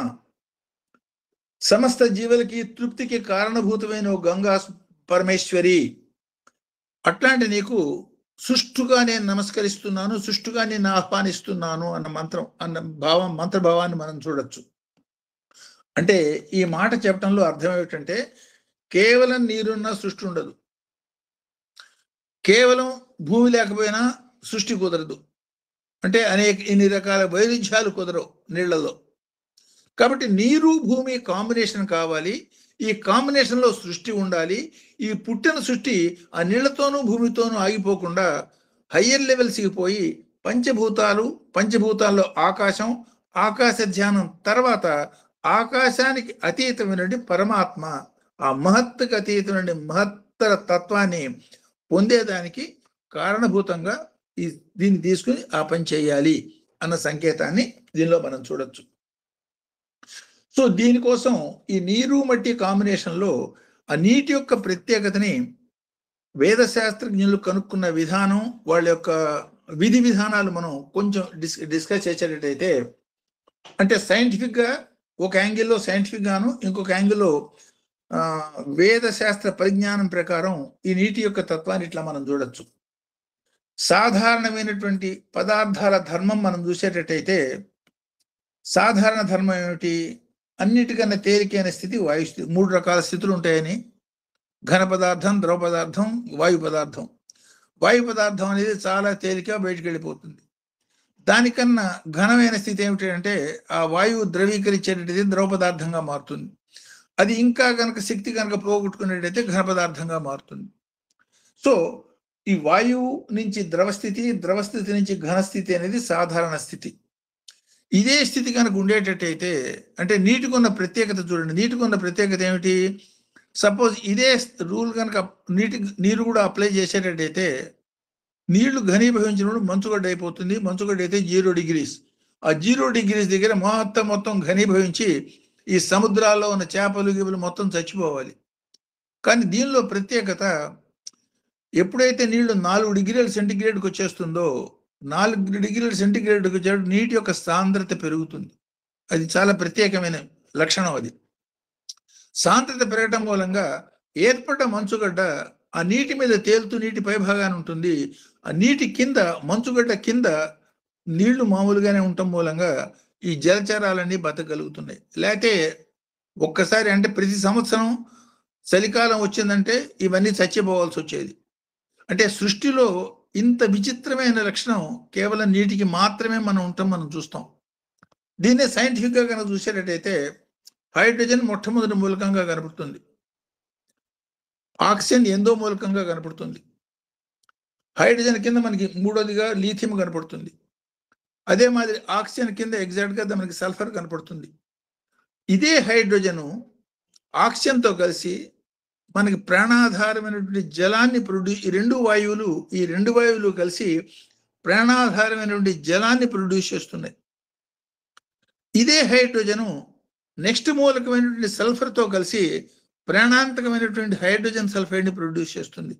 సమస్త జీవులకి తృప్తికి కారణభూతమైన గంగా పరమేశ్వరి, అట్లాంటి నీకు సుష్టుగా నేను నమస్కరిస్తున్నాను, సుష్టుగా నేను ఆహ్వానిస్తున్నాను అన్న మంత్రభావాన్ని మనం చూడొచ్చు. అంటే ఈ మాట చెప్పడంలో అర్థం ఏమిటంటే కేవలం నీరున్న సృష్టి ఉండదు, కేవలం భూమి లేకపోయినా సృష్టి కుదరదు. అంటే ఇన్ని రకాల వైరుధ్యాలు కుదరవు నీళ్లలో. కాబట్టి నీరు భూమి కాంబినేషన్ కావాలి, ఈ కాంబినేషన్లో సృష్టి ఉండాలి. ఈ పుట్టిన సృష్టి ఆ నీళ్లతోనూ భూమితోనూ ఆగిపోకుండా హయ్యర్ లెవెల్స్కి పోయి పంచభూతాల్లో ఆకాశ ధ్యానం తర్వాత ఆకాశానికి అతీతమైనటువంటి పరమాత్మ, ఆ మహత్తుకు అతీతమైన మహత్తర తత్వాన్ని పొందేదానికి కారణభూతంగా దీన్ని తీసుకుని ఆ పని చేయాలి అన్న సంకేతాన్ని దీనిలో మనం చూడొచ్చు. సో దీనికోసం ఈ నీరు మట్టి కాంబినేషన్లో ఆ నీటి యొక్క ప్రత్యేకతని వేద శాస్త్రజ్ఞులు కనుక్కున్న విధానం, వాళ్ళ యొక్క విధి విధానాలు మనం కొంచెం డిస్కస్ చేసేటట్టయితే, అంటే సైంటిఫిక్ గా ఒక యాంగిల్లో సైంటిఫిక్ గాను, ఇంకొక యాంగిల్లో వేద శాస్త్ర పరిజ్ఞానం ప్రకారం ఈ నీటి యొక్క తత్వాన్ని ఇట్లా మనం చూడొచ్చు. సాధారణమైనటువంటి పదార్థాల ధర్మం మనం చూసేటట్టయితే, సాధారణ ధర్మం ఏమిటి? అన్నిటికన్నా తేలికైన స్థితి వాయు స్థితి. 3 రకాల స్థితులు ఉంటాయని, ఘన పదార్థం, ద్రవ పదార్థం, వాయు పదార్థం. వాయు పదార్థం అనేది చాలా తేలిక బయటికి వెళ్ళిపోతుంది. దానికన్నా ఘనమైన స్థితి ఏమిటి అంటే, ఆ వాయువు ద్రవీకరించేటది ద్రవ పదార్థంగా మారుతుంది. అది ఇంకా కనుక శక్తి కనుక పోగొట్టుకునేటైతే ఘన పదార్థంగా మారుతుంది. సో ఈ వాయువు నుంచి ద్రవస్థితి, ద్రవస్థితి నుంచి ఘనస్థితి అనేది సాధారణ స్థితి. ఇదే స్థితి కనుక ఉండేటట్టయితే, అంటే నీటికి ఉన్న ప్రత్యేకత చూడండి. నీటికి ఉన్న ప్రత్యేకత ఏమిటి? సపోజ్ ఇదే రూల్ కనుక నీరు కూడా అప్లై చేసేటట్టయితే, నీళ్లు ఘనీభవించినప్పుడు మంచుగడ్డ అయిపోతుంది. మంచుగడ్డ అయితే 0 degrees. ఆ 0 degrees దగ్గర మొత్తం ఘనీభవించి ఈ సముద్రాల్లో ఉన్న చేపలు గిపలు మొత్తం చచ్చిపోవాలి. కానీ దీనిలో ప్రత్యేకత, ఎప్పుడైతే నీళ్లు 4 degrees సెంటిగ్రేడ్కి వచ్చేస్తుందో, 4 degrees సెంటిగ్రేడ్కి వచ్చేటప్పుడు నీటి యొక్క సాంద్రత పెరుగుతుంది. అది చాలా ప్రత్యేకమైన లక్షణం. అది సాంద్రత పెరగటం మూలంగా ఏర్పడ్డ మంచుగడ్డ ఆ నీటి మీద తేలుతూ నీటి పైభాగాన్ని ఉంటుంది. ఆ నీటి కింద, మంచుగడ్డ కింద నీళ్లు మామూలుగానే ఉండటం మూలంగా ఈ జలచరాలన్నీ బతకగలుగుతున్నాయి. లేకపోతే ఒక్కసారి, అంటే ప్రతి సంవత్సరం చలికాలం వచ్చిందంటే ఇవన్నీ చచ్చిపోవాల్సి వచ్చేది. అంటే సృష్టిలో ఇంత విచిత్రమైన లక్షణం కేవలం నీటికి మాత్రమే మనం చూస్తాం. దీన్నే సైంటిఫిక్ గా కనుక చూసేటట్టయితే, హైడ్రోజన్ మొట్టమొదటి మూలకంగా కనపడుతుంది. ఆక్సిజన్ ఎందో మూలకంగా కనపడుతుంది. హైడ్రోజన్ కింద మనకి మూడోదిగా లీథియం కనపడుతుంది. అదే మాదిరి ఆక్సిజన్ కింద ఎగ్జాక్ట్ గా మనకి సల్ఫర్ కనపడుతుంది. ఇదే హైడ్రోజను ఆక్సిజన్తో కలిసి మనకి ప్రాణాధారమైనటువంటి జలాన్ని ఈ రెండు వాయువులు కలిసి ప్రాణాధారమైనటువంటి జలాన్ని ప్రొడ్యూస్ చేస్తున్నాయి. ఇదే హైడ్రోజను నెక్స్ట్ మూలకమైనటువంటి సల్ఫర్తో కలిసి ప్రాణాంతకమైనటువంటి హైడ్రోజన్ సల్ఫైడ్ని ప్రొడ్యూస్ చేస్తుంది.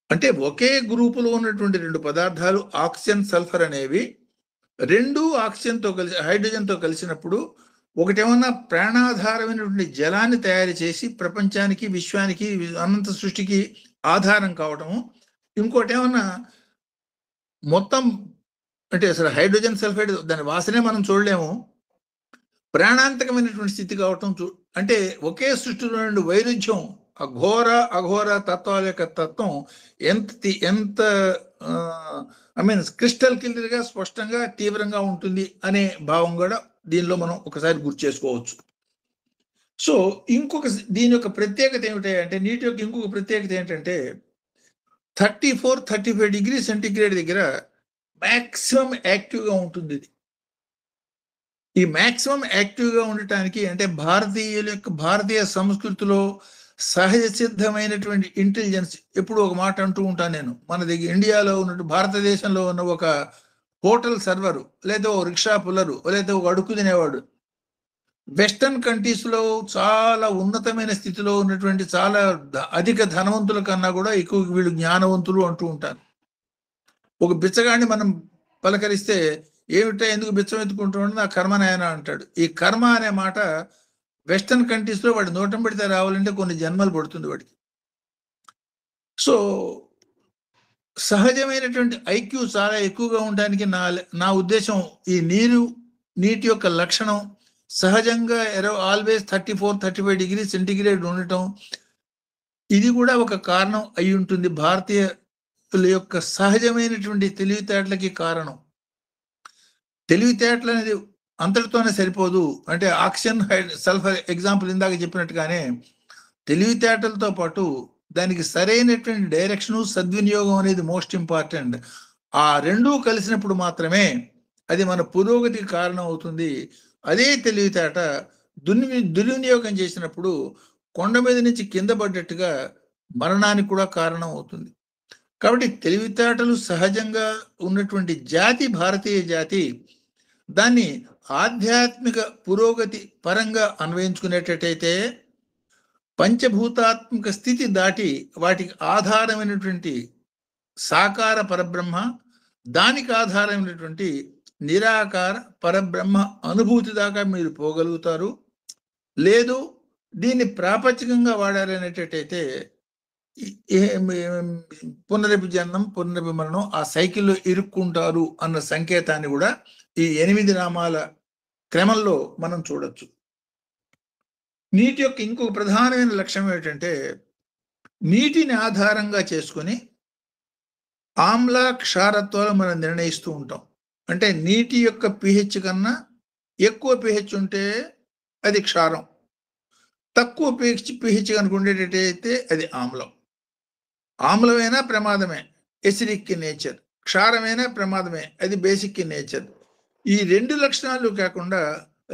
అంటే ఒకే గ్రూపులో ఉన్నటువంటి 2 పదార్థాలు ఆక్సిజన్, సల్ఫర్ అనేవి రెండు ఆక్సిజన్తో కలిసి హైడ్రోజన్తో కలిసినప్పుడు ఒకటేమన్నా ప్రాణాధారమైనటువంటి జలాన్ని తయారు చేసి ప్రపంచానికి, విశ్వానికి, అనంత సృష్టికి ఆధారం కావటము. ఇంకోటి ఏమన్నా మొత్తం, అంటే అసలు హైడ్రోజన్ సల్ఫైడ్ దాని వాసనే మనం చూడలేము, ప్రాణాంతకమైనటువంటి స్థితి కావటం. అంటే ఒకే సృష్టిలో నుండి వైరుధ్యం, అఘోర తత్వాల యొక్క తత్వం ఎంత క్రిస్టల్ క్లియర్ గా, స్పష్టంగా, తీవ్రంగా ఉంటుంది అనే భావం కూడా దీనిలో మనం ఒకసారి గుర్తు చేసుకోవచ్చు. సో దీని యొక్క ప్రత్యేకత ఏమిటంటే, నీటి యొక్క ఇంకొక ప్రత్యేకత ఏంటంటే, 34-35 degrees సెంటిగ్రేడ్ దగ్గర మ్యాక్సిమం యాక్టివ్గా ఉంటుంది. ఇది ఈ మ్యాక్సిమం యాక్టివ్గా ఉండటానికి, అంటే భారతీయ సంస్కృతిలో సహజ సిద్ధమైనటువంటి ఇంటెలిజెన్స్. ఎప్పుడు ఒక మాట అంటూ ఉంటాను నేను, మన దగ్గర ఇండియాలో ఉన్నట్టు భారతదేశంలో ఉన్న ఒక హోటల్ సర్వరు, లేదా ఓ రిక్షా పుల్లరు, లేదా ఒక అడుగు తినేవాడు, వెస్టర్న్ కంట్రీస్లో చాలా ఉన్నతమైన స్థితిలో ఉన్నటువంటి చాలా అధిక ధనవంతుల కన్నా కూడా ఎక్కువ వీళ్ళు జ్ఞానవంతులు అంటూ ఉంటారు. ఒక బిచ్చగాడిని మనం పలకరిస్తే, ఏమిటా ఎందుకు బిచ్చం ఎత్తుకుంటూ నా కర్మ నాయన అంటాడు. ఈ కర్మ అనే మాట వెస్టర్న్ కంట్రీస్లో వాడి నోటం పెడితే రావాలంటే కొన్ని జన్మలు పడుతుంది వాడికి. సో సహజమైనటువంటి ఐక్యూ చాలా ఎక్కువగా ఉండడానికి నా ఉద్దేశం, ఈ నీటి యొక్క లక్షణం సహజంగా ఆల్వేస్ 34-35 degrees సెంటిగ్రేడ్ ఉండటం, ఇది కూడా ఒక కారణం అయి ఉంటుంది. భారతీయుల యొక్క సహజమైనటువంటి తెలివితేటలకి కారణం. తెలివితేటలు అనేది అంతటితోనే సరిపోదు. అంటే ఆక్సిజన్, సల్ఫర్ ఎగ్జాంపుల్ ఇందాక చెప్పినట్టుగానే తెలివితేటలతో పాటు దానికి సరైనటువంటి డైరెక్షను, సద్వినియోగం అనేది మోస్ట్ ఇంపార్టెంట్. ఆ రెండూ కలిసినప్పుడు మాత్రమే అది మన పురోగతికి కారణం అవుతుంది. అదే తెలివితేట దుర్వినియోగం చేసినప్పుడు కొండ మీద నుంచి కింద పడ్డట్టుగా మరణానికి కూడా కారణం అవుతుంది. కాబట్టి తెలివితేటలు సహజంగా ఉన్నటువంటి జాతి భారతీయ జాతి. దాన్ని ఆధ్యాత్మిక పురోగతి పరంగా అన్వయించుకునేటట్టయితే పంచభూతాత్మక స్థితి దాటి వాటికి ఆధారమైనటువంటి సాకార పరబ్రహ్మ, దానికి ఆధారమైనటువంటి నిరాకార పరబ్రహ్మ అనుభూతి దాకా మీరు పోగలుగుతారు. లేదు దీన్ని ప్రాపంచికంగా వాడారనేటట్టయితే పునరపి జన్మం పునరపి మరణం ఆ సైకిల్లో ఇరుక్కుంటారు అన్న సంకేతాన్ని కూడా ఈ 8 నామాల క్రమంలో మనం చూడొచ్చు. నీటి యొక్క ఇంకొక ప్రధానమైన లక్ష్యం ఏంటంటే నీటిని ఆధారంగా చేసుకొని ఆమ్ల క్షారత్వాలు మనం నిర్ణయిస్తూ ఉంటాం. అంటే నీటి యొక్క pH కన్నా ఎక్కువ pH ఉంటే అది క్షారం, తక్కువ pH కనుక ఉండేటట్టయితే అది ఆమ్లం. ఆమ్లమైనా ప్రమాదమే, ఎసిడిక్ నేచర్. క్షారమైనా ప్రమాదమే, అది బేసిక్ నేచర్. ఈ 2 లక్షణాలు కాకుండా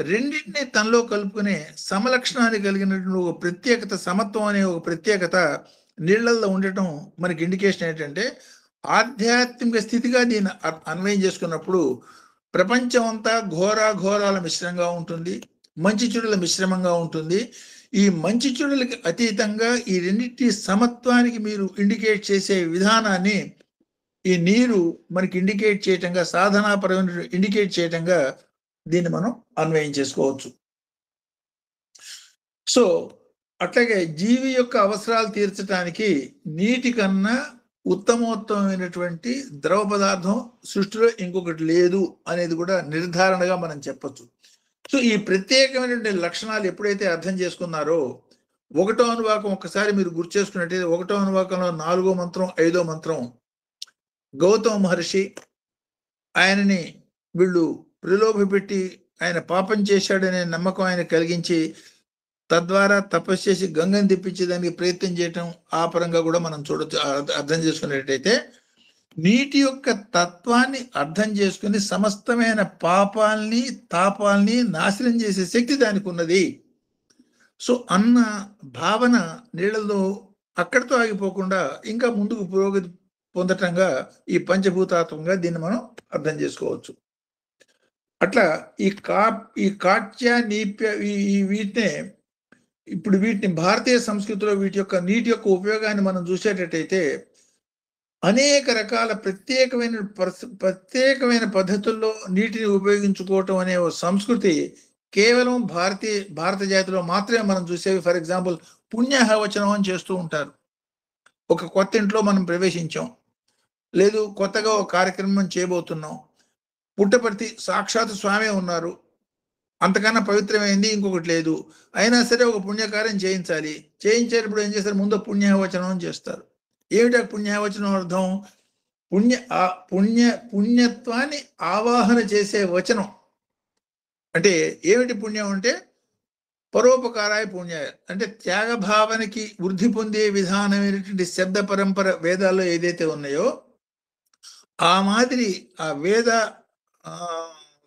రెండింటినీ తనలో కలుపుకునే సమలక్షణాన్ని కలిగినటువంటి ఒక ప్రత్యేకత, సమత్వం అనే ఒక ప్రత్యేకత నీళ్లలో ఉండటం మనకి ఇండికేషన్ ఏంటంటే ఆధ్యాత్మిక స్థితిగా దీన్ని అన్వయం చేసుకున్నప్పుడు ప్రపంచం అంతా ఘోరాల మిశ్రంగా ఉంటుంది, మంచి చెడుల మిశ్రమంగా ఉంటుంది. ఈ మంచి చెడులకి అతీతంగా ఈ రెండింటి సమత్వానికి మీరు ఇండికేట్ చేసే విధానాన్ని ఈ నీరు మనకి ఇండికేట్ చేయటంగా, సాధనాపరమైన ఇండికేట్ చేయటంగా దీన్ని మనం అన్వయం చేసుకోవచ్చు. సో అట్లాగే జీవి యొక్క అవసరాలు తీర్చడానికి నీటి కన్నా ఉత్తమోత్తమైనటువంటి ద్రవ పదార్థం సృష్టిలో ఇంకొకటి లేదు అనేది కూడా నిర్ధారణగా మనం చెప్పచ్చు. సో ఈ ప్రత్యేకమైనటువంటి లక్షణాలు ఎప్పుడైతే అర్థం చేసుకున్నారో 1వ అనువాకం ఒక్కసారి మీరు గుర్తు చేసుకున్నట్టయితే 1వ అనువాకంలో 4వ మంత్రం 5వ మంత్రం గౌతమ మహర్షి ఆయనని వీళ్ళు ప్రలోభపెట్టి ఆయన పాపం చేశాడనే నమ్మకం ఆయన కలిగించి తద్వారా తపస్సు చేసి గంగని తెప్పించేదానికి ప్రయత్నం చేయటం ఆ పరంగా కూడా మనం చూడొచ్చు. అర్థం చేసుకునేటైతే నీటి యొక్క తత్వాన్ని అర్థం చేసుకుని సమస్తమైన పాపాల్ని తాపాల్ని నాశనం చేసే శక్తి దానికి ఉన్నది. సో అన్న భావన నీళ్ళలో అక్కడితో ఆగిపోకుండా ఇంకా ముందుకు పురోగతి పొందటంగా ఈ పంచభూతాత్మకంగా దీన్ని మనం అర్థం చేసుకోవచ్చు. అట్లా ఈ కాట్య నీప్య వీటినే ఇప్పుడు వీటిని భారతీయ సంస్కృతిలో నీటి యొక్క ఉపయోగాన్ని మనం చూసేటట్టయితే అనేక రకాల ప్రత్యేకమైన పద్ధతుల్లో నీటిని ఉపయోగించుకోవటం అనే సంస్కృతి కేవలం భారత జాతిలో మాత్రమే మనం చూసేవి. ఫర్ ఎగ్జాంపుల్ పుణ్యాహవచనం అని చేస్తూ ఉంటారు. ఒక కొత్త ఇంట్లో మనం ప్రవేశించాం, లేదు కొత్తగా ఒక కార్యక్రమం చేయబోతున్నాం, పుట్టపర్తి సాక్షాత్ స్వామి ఉన్నారు, అంతకన్నా పవిత్రమైంది ఇంకొకటి లేదు, అయినా సరే ఒక పుణ్యకార్యం చేయించేటప్పుడు ఏం చేస్తారు, ముందు పుణ్యవచనం చేస్తారు. ఏమిటి ఆ పుణ్యవచనం అర్థం? పుణ్యత్వాన్ని ఆవాహన చేసే వచనం. అంటే ఏమిటి పుణ్యం అంటే పరోపకారాయ పుణ్యాయ, అంటే త్యాగభావనకి వృద్ధి పొందే విధానమైనటువంటి శబ్ద పరంపర వేదాల్లో ఏదైతే ఉన్నాయో ఆ మాదిరి ఆ వేద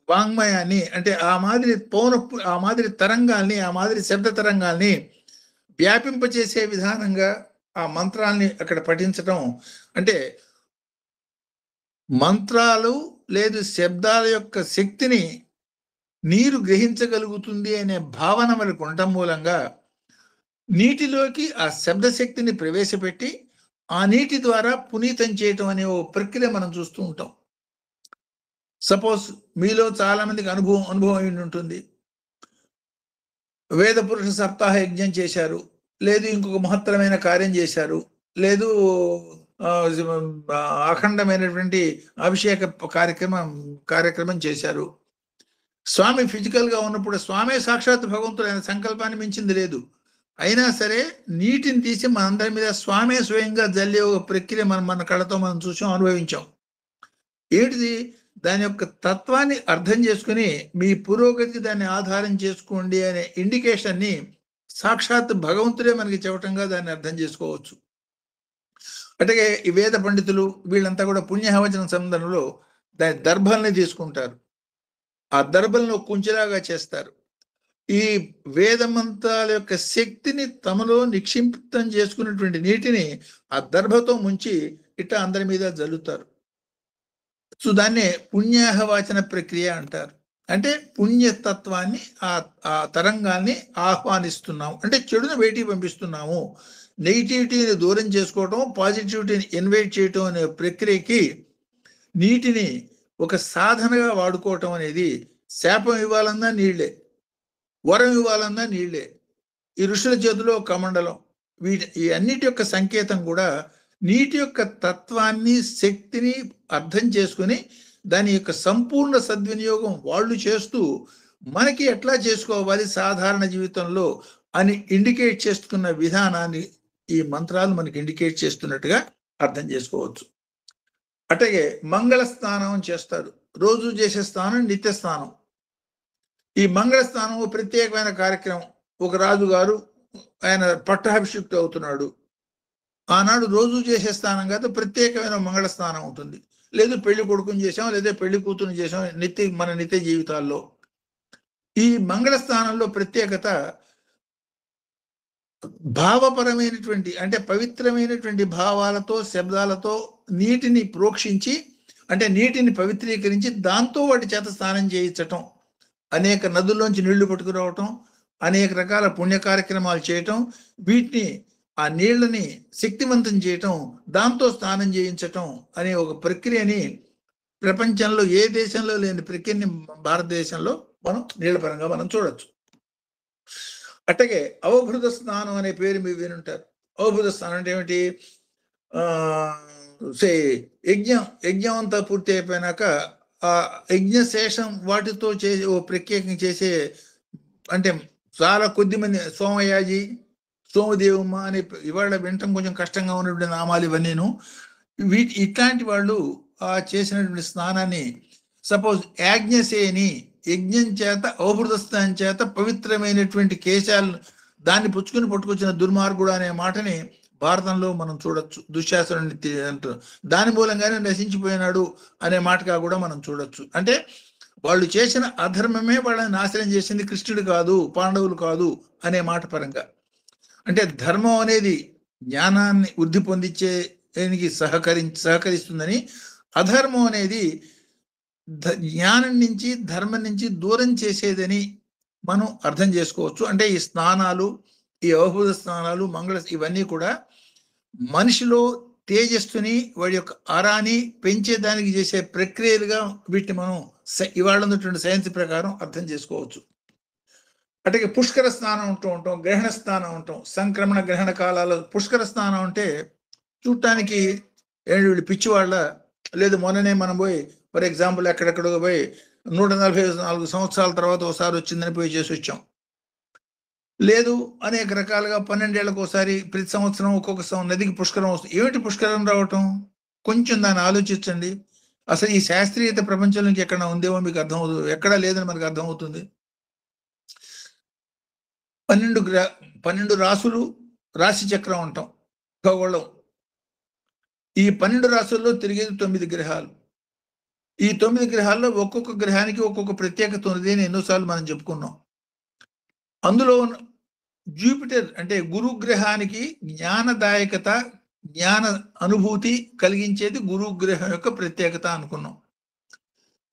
వాంగ్మయాన్ని, అంటే ఆ మాదిరి తరంగాల్ని, ఆ మాదిరి శబ్ద తరంగాల్ని వ్యాపింపచేసే విధానంగా ఆ మంత్రాల్ని అక్కడ పఠించడం. అంటే మంత్రాలు లేదు శబ్దాల యొక్క శక్తిని నీరు గ్రహించగలుగుతుంది అనే భావన మనకు ఉండటం మూలంగా నీటిలోకి ఆ శబ్ద శక్తిని ప్రవేశపెట్టి ఆ నీటి ద్వారా పునీతం చేయటం అనే ఓ ప్రక్రియ మనం చూస్తూ ఉంటాం. సపోజ్ మీలో చాలా మందికి అనుభవం అయి ఉంటుంది. వేద పురుష సప్తాహ యజ్ఞం చేశారు, లేదు ఇంకొక మహత్తరమైన కార్యం చేశారు, లేదు అఖండమైనటువంటి అభిషేక కార్యక్రమం చేశారు. స్వామి ఫిజికల్ గా ఉన్నప్పుడు స్వామి సాక్షాత్ భగవంతుడు, ఆయన సంకల్పాన్ని మించింది లేదు. అయినా సరే నీటిని తీసి మనందరి మీద స్వామి స్వయంగా జల్లే ఒక ప్రక్రియ మన కళ్ళతో మనం చూసాం, అనుభవించాం. ఏమిటిది? దాని యొక్క తత్వాన్ని అర్థం చేసుకుని మీ పురోగతి దాన్ని ఆధారం చేసుకోండి అనే ఇండికేషన్ని సాక్షాత్ భగవంతుడే మనకి చెప్పటంగా దాన్ని అర్థం చేసుకోవచ్చు. అట్లాగే ఈ వేద పండితులు వీళ్ళంతా కూడా పుణ్యహవచన సందర్భంలో దాని దర్భల్ని తీసుకుంటారు, ఆ దర్భలను కుంచెలాగా చేస్తారు. ఈ వేద మంత్రాల యొక్క శక్తిని తమలో నిక్షిప్తం చేసుకున్నటువంటి నీటిని ఆ దర్భతో ముంచి ఇట్లా అందరి మీద జల్లుతారు. సో దాన్నే పుణ్యాహవాచన ప్రక్రియ అంటారు. అంటే పుణ్యతత్వాన్ని ఆ తరంగాన్ని ఆహ్వానిస్తున్నాము, అంటే చెడును బయటికి పంపిస్తున్నాము. నెగిటివిటీని దూరం చేసుకోవటం, పాజిటివిటీని ఇన్వైట్ చేయటం అనే ప్రక్రియకి నీటిని ఒక సాధనగా వాడుకోవటం అనేది, శాపం ఇవ్వాలన్నా నీళ్లే, వరం ఇవ్వాలన్నా నీళ్లే, ఈ ఋషుల చేతిలో కమండలం, ఈ అన్నిటి యొక్క సంకేతం కూడా నీటి యొక్క తత్వాన్ని, శక్తిని అర్థం చేసుకుని దాని యొక్క సంపూర్ణ సద్వినియోగం వాళ్ళు చేస్తూ మనకి ఎట్లా చేసుకోవాలి సాధారణ జీవితంలో అని ఇండికేట్ చేస్తున్న విధానాన్ని ఈ మంత్రాలు మనకి ఇండికేట్ చేస్తున్నట్టుగా అర్థం చేసుకోవచ్చు. అట్లాగే మంగళ స్నానం చేస్తారు, రోజు చేసే స్నానం నిత్య స్నానం. ఈ మంగళ స్నానం ప్రత్యేకమైన కార్యక్రమం. ఒక రాజుగారు ఆయన పట్టాభిషిక్తుడు అవుతున్నాడు, ఆనాడు రోజు చేసే స్నానం కాదు, ప్రత్యేకమైన మంగళ స్నానం ఉంటుంది. లేదు పెళ్లి కొడుకుని చేసాం, లేదా పెళ్లి కూతురుని చేసాం మన నిత్య జీవితాల్లో. ఈ మంగళ స్నానంలో ప్రత్యేకత భావపరమైనటువంటి, అంటే పవిత్రమైనటువంటి భావాలతో, శబ్దాలతో నీటిని ప్రోక్షించి, అంటే నీటిని పవిత్రీకరించి దాంతో వాటి చేత స్నానం చేయించటం, అనేక నదుల్లోంచి నీళ్లు పట్టుకురావటం, అనేక రకాల పుణ్య కార్యక్రమాలు చేయటం, వీటిని ఆ నీళ్ళని శక్తివంతం చేయటం, దాంతో స్నానం చేయించటం అనే ఒక ప్రక్రియని ప్రపంచంలో ఏ దేశంలో లేని ప్రక్రియని భారతదేశంలో మనం నీళ్ల పరంగా మనం చూడొచ్చు. అట్లాగే అవభృత స్నానం అనే పేరు మీరు వినుంటారు. అవభృత స్నానం అంటే ఏమిటి? యజ్ఞం అంతా పూర్తి అయిపోయినాక ఆ యజ్ఞశేషం వాటితో ఓ ప్రత్యేకంగా చేసే, అంటే చాలా కొద్ది మంది, సోమయాజి, సోమదేవమ్మ అని ఇవాళ వినటం కొంచెం కష్టంగా ఉన్నటువంటి నామాలు ఇవన్నీను. ఇట్లాంటి వాళ్ళు ఆ చేసినటువంటి స్నానాన్ని, సపోజ్ యాజ్ఞసేని, యజ్ఞం చేత అవభృత స్నానం చేత పవిత్రమైనటువంటి కేశాలు దాన్ని పుచ్చుకుని పట్టుకొచ్చిన దుర్మార్గుడు అనే మాటని భారతంలో మనం చూడొచ్చు. దుశ్శాసనుడిని అంటారు, దాని మూలంగానే నశించిపోయినాడు అనే మాటగా కూడా మనం చూడొచ్చు. అంటే వాళ్ళు చేసిన అధర్మమే వాళ్ళని నాశనం చేసింది, కృష్ణుడు కాదు, పాండవులు కాదు అనే మాట పరంగా. అంటే ధర్మం అనేది జ్ఞానాన్ని వృద్ధి పొందించేకి సహకరిస్తుందని, అధర్మం అనేది జ్ఞానం నుంచి, ధర్మం నుంచి దూరం చేసేదని మనం అర్థం చేసుకోవచ్చు. అంటే ఈ స్నానాలు, ఈ అవభూత స్నానాలు, ఇవన్నీ కూడా మనిషిలో తేజస్సుని, వాడి యొక్క అరాని పెంచేదానికి చేసే ప్రక్రియలుగా వీటిని మనం ఇవాళ ఉన్నటువంటి సైన్స్ ప్రకారం అర్థం చేసుకోవచ్చు. అట్లాగే పుష్కర స్నానం ఉంటూ ఉంటాం, గ్రహణ స్నానం ఉంటాం. సంక్రమణ గ్రహణ కాలాల్లో పుష్కర స్నానం అంటే చూడటానికి వీళ్ళు పిచ్చివాళ్ళ, లేదు మొన్ననే మనం పోయి ఫర్ ఎగ్జాంపుల్ ఎక్కడెక్కడో పోయి 144 సంవత్సరాల తర్వాత ఒకసారి వచ్చిందని పోయి చేసి వచ్చాం. లేదు అనేక రకాలుగా 12 ఏళ్లకు ఒకసారి, ప్రతి సంవత్సరం ఒక్కొక్క నదికి పుష్కరం వస్తుంది. ఏమిటి పుష్కరం రావటం? కొంచెం దాన్ని ఆలోచించండి. అసలు ఈ శాస్త్రీయత ప్రపంచంలోకి ఎక్కడ ఉందేమో మీకు అర్థమవుతుంది, ఎక్కడా లేదని మనకు అర్థమవుతుంది. 12 రాసులు, రాశి చక్రం అంటాం ఖగోళం. ఈ 12 రాసుల్లో తిరిగేది 9 గ్రహాలు. ఈ 9 గ్రహాల్లో ఒక్కొక్క గ్రహానికి ఒక్కొక్క ప్రత్యేకత ఉంది అని ఎన్నోసార్లు మనం చెప్పుకున్నాం. అందులో జూపిటర్ అంటే గురు గ్రహానికి జ్ఞానదాయకత, జ్ఞాన అనుభూతి కలిగించేది గురుగ్రహం యొక్క ప్రత్యేకత అనుకున్నాం.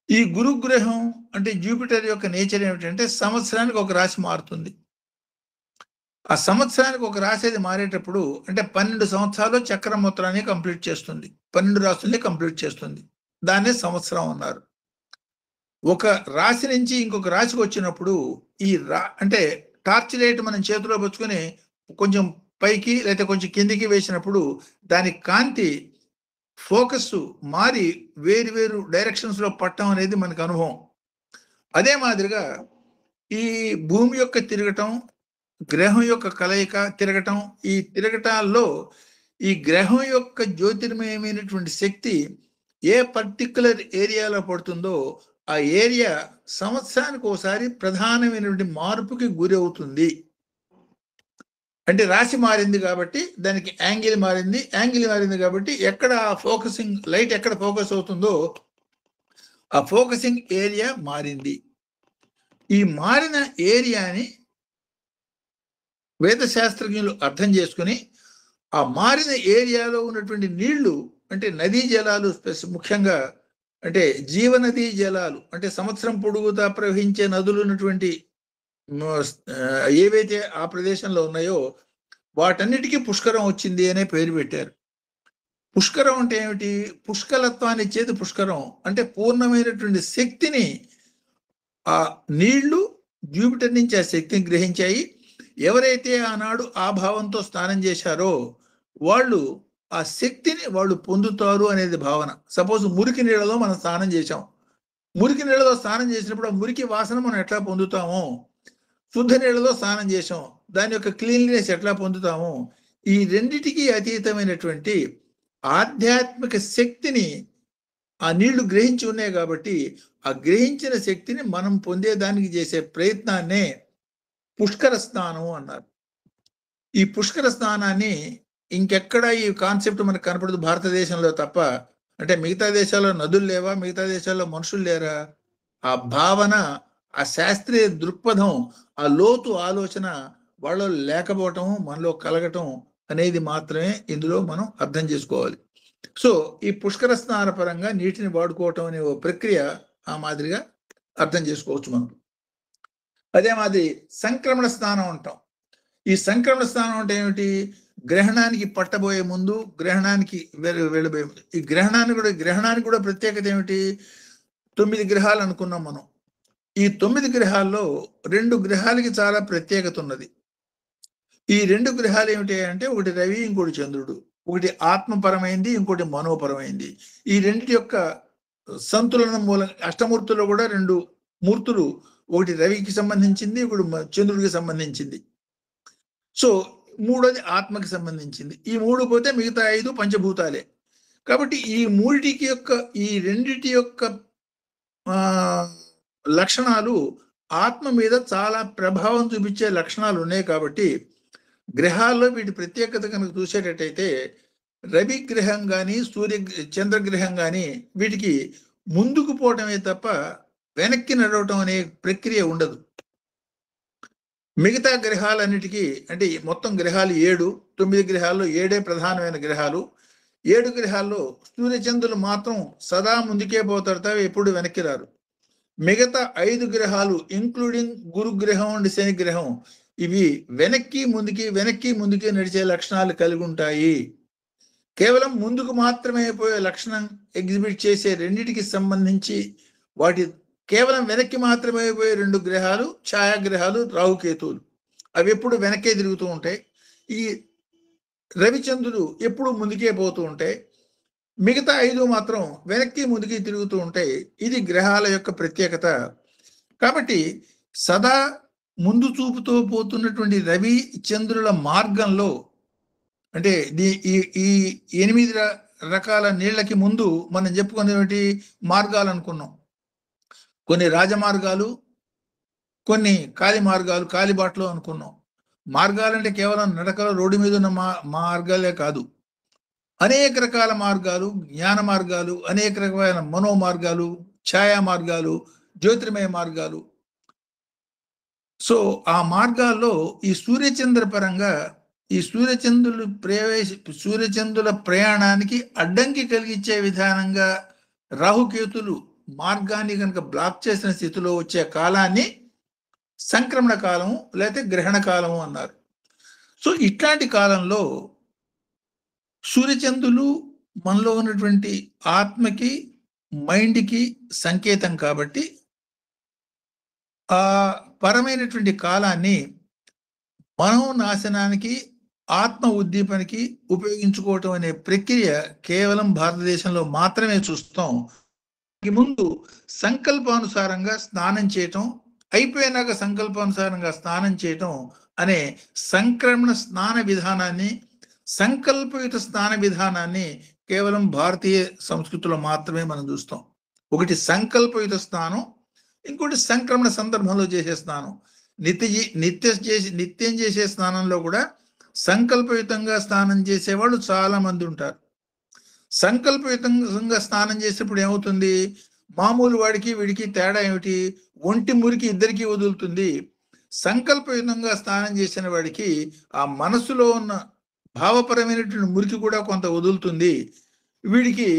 ఈ గురుగ్రహం అంటే జూపిటర్ యొక్క నేచర్ ఏమిటంటే సంవత్సరానికి ఒక రాశి మారుతుంది. ఆ సంవత్సరానికి ఒక రాశి అది మారేటప్పుడు అంటే 12 సంవత్సరాలు చక్రం మొత్తాన్ని కంప్లీట్ చేస్తుంది, 12 రాశుల్ని కంప్లీట్ చేస్తుంది. దాన్నే సంవత్సరం అన్నారు. ఒక రాశి నుంచి ఇంకొక రాశికి వచ్చినప్పుడు ఈ అంటే టార్చ్ లైట్ మనం చేతిలో పుచ్చుకొని కొంచెం పైకి లేదా కొంచెం కిందికి వేసినప్పుడు దాని కాంతి ఫోకస్ మారి వేరు డైరెక్షన్స్ లో పట్టడం అనేది మనకు అనుభవం. అదే మాదిరిగా ఈ భూమి యొక్క తిరగటం, గ్రహం యొక్క కలయిక తిరగటం, ఈ తిరగటాల్లో ఈ గ్రహం యొక్క జ్యోతిర్మయమైనటువంటి శక్తి ఏ పర్టికులర్ ఏరియాలో పడుతుందో ఆ ఏరియా సంవత్సరానికి ఒకసారి ప్రధానమైనటువంటి మార్పుకి గురి అవుతుంది. అంటే రాశి మారింది కాబట్టి దానికి యాంగిల్ మారింది కాబట్టి ఎక్కడ ఫోకసింగ్ లైట్ ఎక్కడ ఫోకస్ అవుతుందో ఆ ఫోకసింగ్ ఏరియా మారింది. ఈ మారిన ఏరియాని వేద శాస్త్రజ్ఞులు అర్థం చేసుకుని ఆ మారిన ఏరియాలో ఉన్నటువంటి నీళ్లు అంటే నదీ జలాలు ముఖ్యంగా అంటే జీవనది జలాలు అంటే సంవత్సరం పొడుగుతా ప్రవహించే నదులు ఉన్నటువంటి ఏవైతే ఆ ప్రదేశంలో ఉన్నాయో వాటన్నిటికీ పుష్కరం వచ్చింది అనే పేరు పెట్టారు. పుష్కరం అంటే ఏమిటి? పుష్కలత్వాన్ని ఇచ్చేది పుష్కరం అంటే పూర్ణమైనటువంటి శక్తిని ఆ నీళ్లు జూపిటర్ నుంచి ఆ శక్తిని గ్రహించాయి. ఎవరైతే ఆనాడు ఆ భావంతో స్నానం చేశారో వాళ్ళు ఆ శక్తిని వాళ్ళు పొందుతారు అనేది భావన. సపోజ్ మురికి నీళ్ళలో మనం స్నానం చేశాం, మురికి నీళ్ళలో స్నానం చేసినప్పుడు ఆ మురికి వాసన మనం ఎట్లా పొందుతామో, శుద్ధ నీళ్ళలో స్నానం చేసాం దాని యొక్క క్లీన్లీనెస్ ఎట్లా పొందుతామో, ఈ రెండిటికి అతీతమైనటువంటి ఆధ్యాత్మిక శక్తిని ఆ నీళ్లు గ్రహించి ఉన్నాయి కాబట్టి ఆ గ్రహించిన శక్తిని మనం పొందేదానికి చేసే ప్రయత్నాన్నే పుష్కర స్నానం అన్నారు. ఈ పుష్కర స్నానాన్ని ఇంకెక్కడ ఈ కాన్సెప్ట్ మనకు కనపడదు భారతదేశంలో తప్ప. అంటే మిగతా దేశాల్లో నదులు లేవా, మిగతా దేశాల్లో మనుషులు లేరా? ఆ భావన, ఆ శాస్త్రీయ దృక్పథం, ఆ లోతు ఆలోచన వాళ్ళలో లేకపోవటం, మనలో కలగటం అనేది మాత్రమే ఇందులో మనం అర్థం చేసుకోవాలి. సో ఈ పుష్కర స్నాన పరంగా నీటిని వాడుకోవటం అనే ఓ ప్రక్రియ ఆ మాదిరిగా అర్థం చేసుకోవచ్చు మనం. అదే మాదిరి సంక్రమణ స్నానం అంటాం. ఈ సంక్రమణ స్నానం అంటే ఏమిటి? గ్రహణానికి పట్టబోయే ముందు, గ్రహణానికి వెళ్ళబోయే ముందు. ఈ గ్రహణానికి కూడా ప్రత్యేకత ఏమిటి? 9 గ్రహాలు అనుకున్నాం మనం. ఈ 9 గ్రహాల్లో 2 గ్రహాలకి చాలా ప్రత్యేకత ఉన్నది. ఈ 2 గ్రహాలు ఏమిటి అంటే ఒకటి రవి, ఇంకోటి చంద్రుడు. ఒకటి ఆత్మపరమైంది, ఇంకోటి మనోపరమైంది. ఈ రెండింటి యొక్క సంతులనం మూలంగా అష్టమూర్తుల్లో కూడా 2 మూర్తులు, ఒకటి రవికి సంబంధించింది, ఒకటి చంద్రుడికి సంబంధించింది. సో మూడోది ఆత్మకి సంబంధించింది. ఈ 3 పోతే మిగతా 5 పంచభూతాలే. కాబట్టి ఈ మూడిటికి యొక్క, ఈ రెండిటి యొక్క లక్షణాలు ఆత్మ మీద చాలా ప్రభావం చూపించే లక్షణాలు ఉన్నాయి. కాబట్టి గ్రహాల్లో వీటి ప్రత్యేకత కనుక చూసేటట్టయితే రవి గ్రహం కానీ చంద్రగ్రహం కానీ వీటికి ముందుకు పోవటమే తప్ప వెనక్కి నడవటం అనే ప్రక్రియ ఉండదు. మిగతా గ్రహాలన్నిటికీ అంటే మొత్తం గ్రహాలు 7, 9 గ్రహాల్లో 7 ప్రధానమైన గ్రహాలు. 7 గ్రహాల్లో సూర్యచంద్రులు మాత్రం సదా ముందుకే పోతారు తప్ప ఎప్పుడు వెనక్కి రారు. మిగతా 5 గ్రహాలు ఇంక్లూడింగ్ గురుగ్రహం అండ్ శని గ్రహం ఇవి వెనక్కి ముందుకి నడిచే లక్షణాలు కలిగి ఉంటాయి. కేవలం ముందుకు మాత్రమే పోయే లక్షణం ఎగ్జిబిట్ చేసే రెండిటికి సంబంధించి వాటి కేవలం వెనక్కి మాత్రమే పోయే 2 గ్రహాలు ఛాయాగ్రహాలు రాహుకేతువులు. అవి ఎప్పుడు వెనక్కే తిరుగుతూ ఉంటాయి. ఈ రవిచంద్రుడు ఎప్పుడు ముందుకే పోతూ ఉంటాయి. మిగతా 5 మాత్రం వెనక్కి ముందుకి తిరుగుతూ ఉంటాయి. ఇది గ్రహాల యొక్క ప్రత్యేకత. కాబట్టి సదా ముందు చూపుతో పోతున్నటువంటి రవి చంద్రుల మార్గంలో అంటే ఈ 8 రకాల నీళ్లకి ముందు మనం చెప్పుకునేటువంటి మార్గాలు అనుకున్నాం. కొన్ని రాజమార్గాలు, కొన్ని కాలి మార్గాలు, కాలిబాటలు అనుకున్నాం. మార్గాలంటే కేవలం నడకల రోడ్డు మీద ఉన్న మార్గాలే కాదు, అనేక రకాల మార్గాలు, జ్ఞాన మార్గాలు, అనేక రకమైన మనో మార్గాలు, ఛాయా మార్గాలు, జ్యోతిర్మయ మార్గాలు. సో ఆ మార్గాల్లో ఈ సూర్యచంద్ర పరంగా ఈ సూర్యచంద్రుల ప్రయాణానికి అడ్డంకి కలిగించే విధానంగా రాహుకేతులు మార్గాన్ని కనుక బ్లాక్ చేసిన స్థితిలో వచ్చే కాలాన్ని సంక్రమణ కాలము లేకపోతే గ్రహణ కాలము అన్నారు. సో ఇట్లాంటి కాలంలో సూర్యచంద్రులు మనలో ఉన్నటువంటి ఆత్మకి, మైండ్కి సంకేతం కాబట్టి ఆ పరమైనటువంటి కాలాన్ని మనోనాశనానికి, ఆత్మ ఉద్దీపనకి ఉపయోగించుకోవటం అనే ప్రక్రియ కేవలం భారతదేశంలో మాత్రమే చూస్తాం. ముందు సంకల్పానుసారంగా స్నానం చేయటం, అయిపోయినాక సంకల్పానుసారంగా స్నానం చేయటం అనే సంక్రమణ స్నాన విధానాన్ని, సంకల్పయుత స్నాన విధానాన్ని కేవలం భారతీయ సంస్కృతిలో మాత్రమే మనం చూస్తాం. ఒకటి సంకల్పయుత స్నానం, ఇంకోటి సంక్రమణ సందర్భంలో చేసే స్నానం. నిత్యం చేసే స్నానంలో కూడా సంకల్పయుతంగా స్నానం చేసేవాళ్ళు చాలా మంది ఉంటారు. సంకల్పయుతంగా స్నానం చేసేప్పుడు ఏమవుతుంది? మామూలు వాడికి వీడికి తేడా ఏమిటి? ఒంటి మురికి ఇద్దరికి వదులుతుంది. సంకల్పయుతంగా స్నానం చేసిన వాడికి ఆ మనసులో ఉన్న భావపరమైనటువంటి మురికి కూడా కొంత వదులుతుంది. వీడికి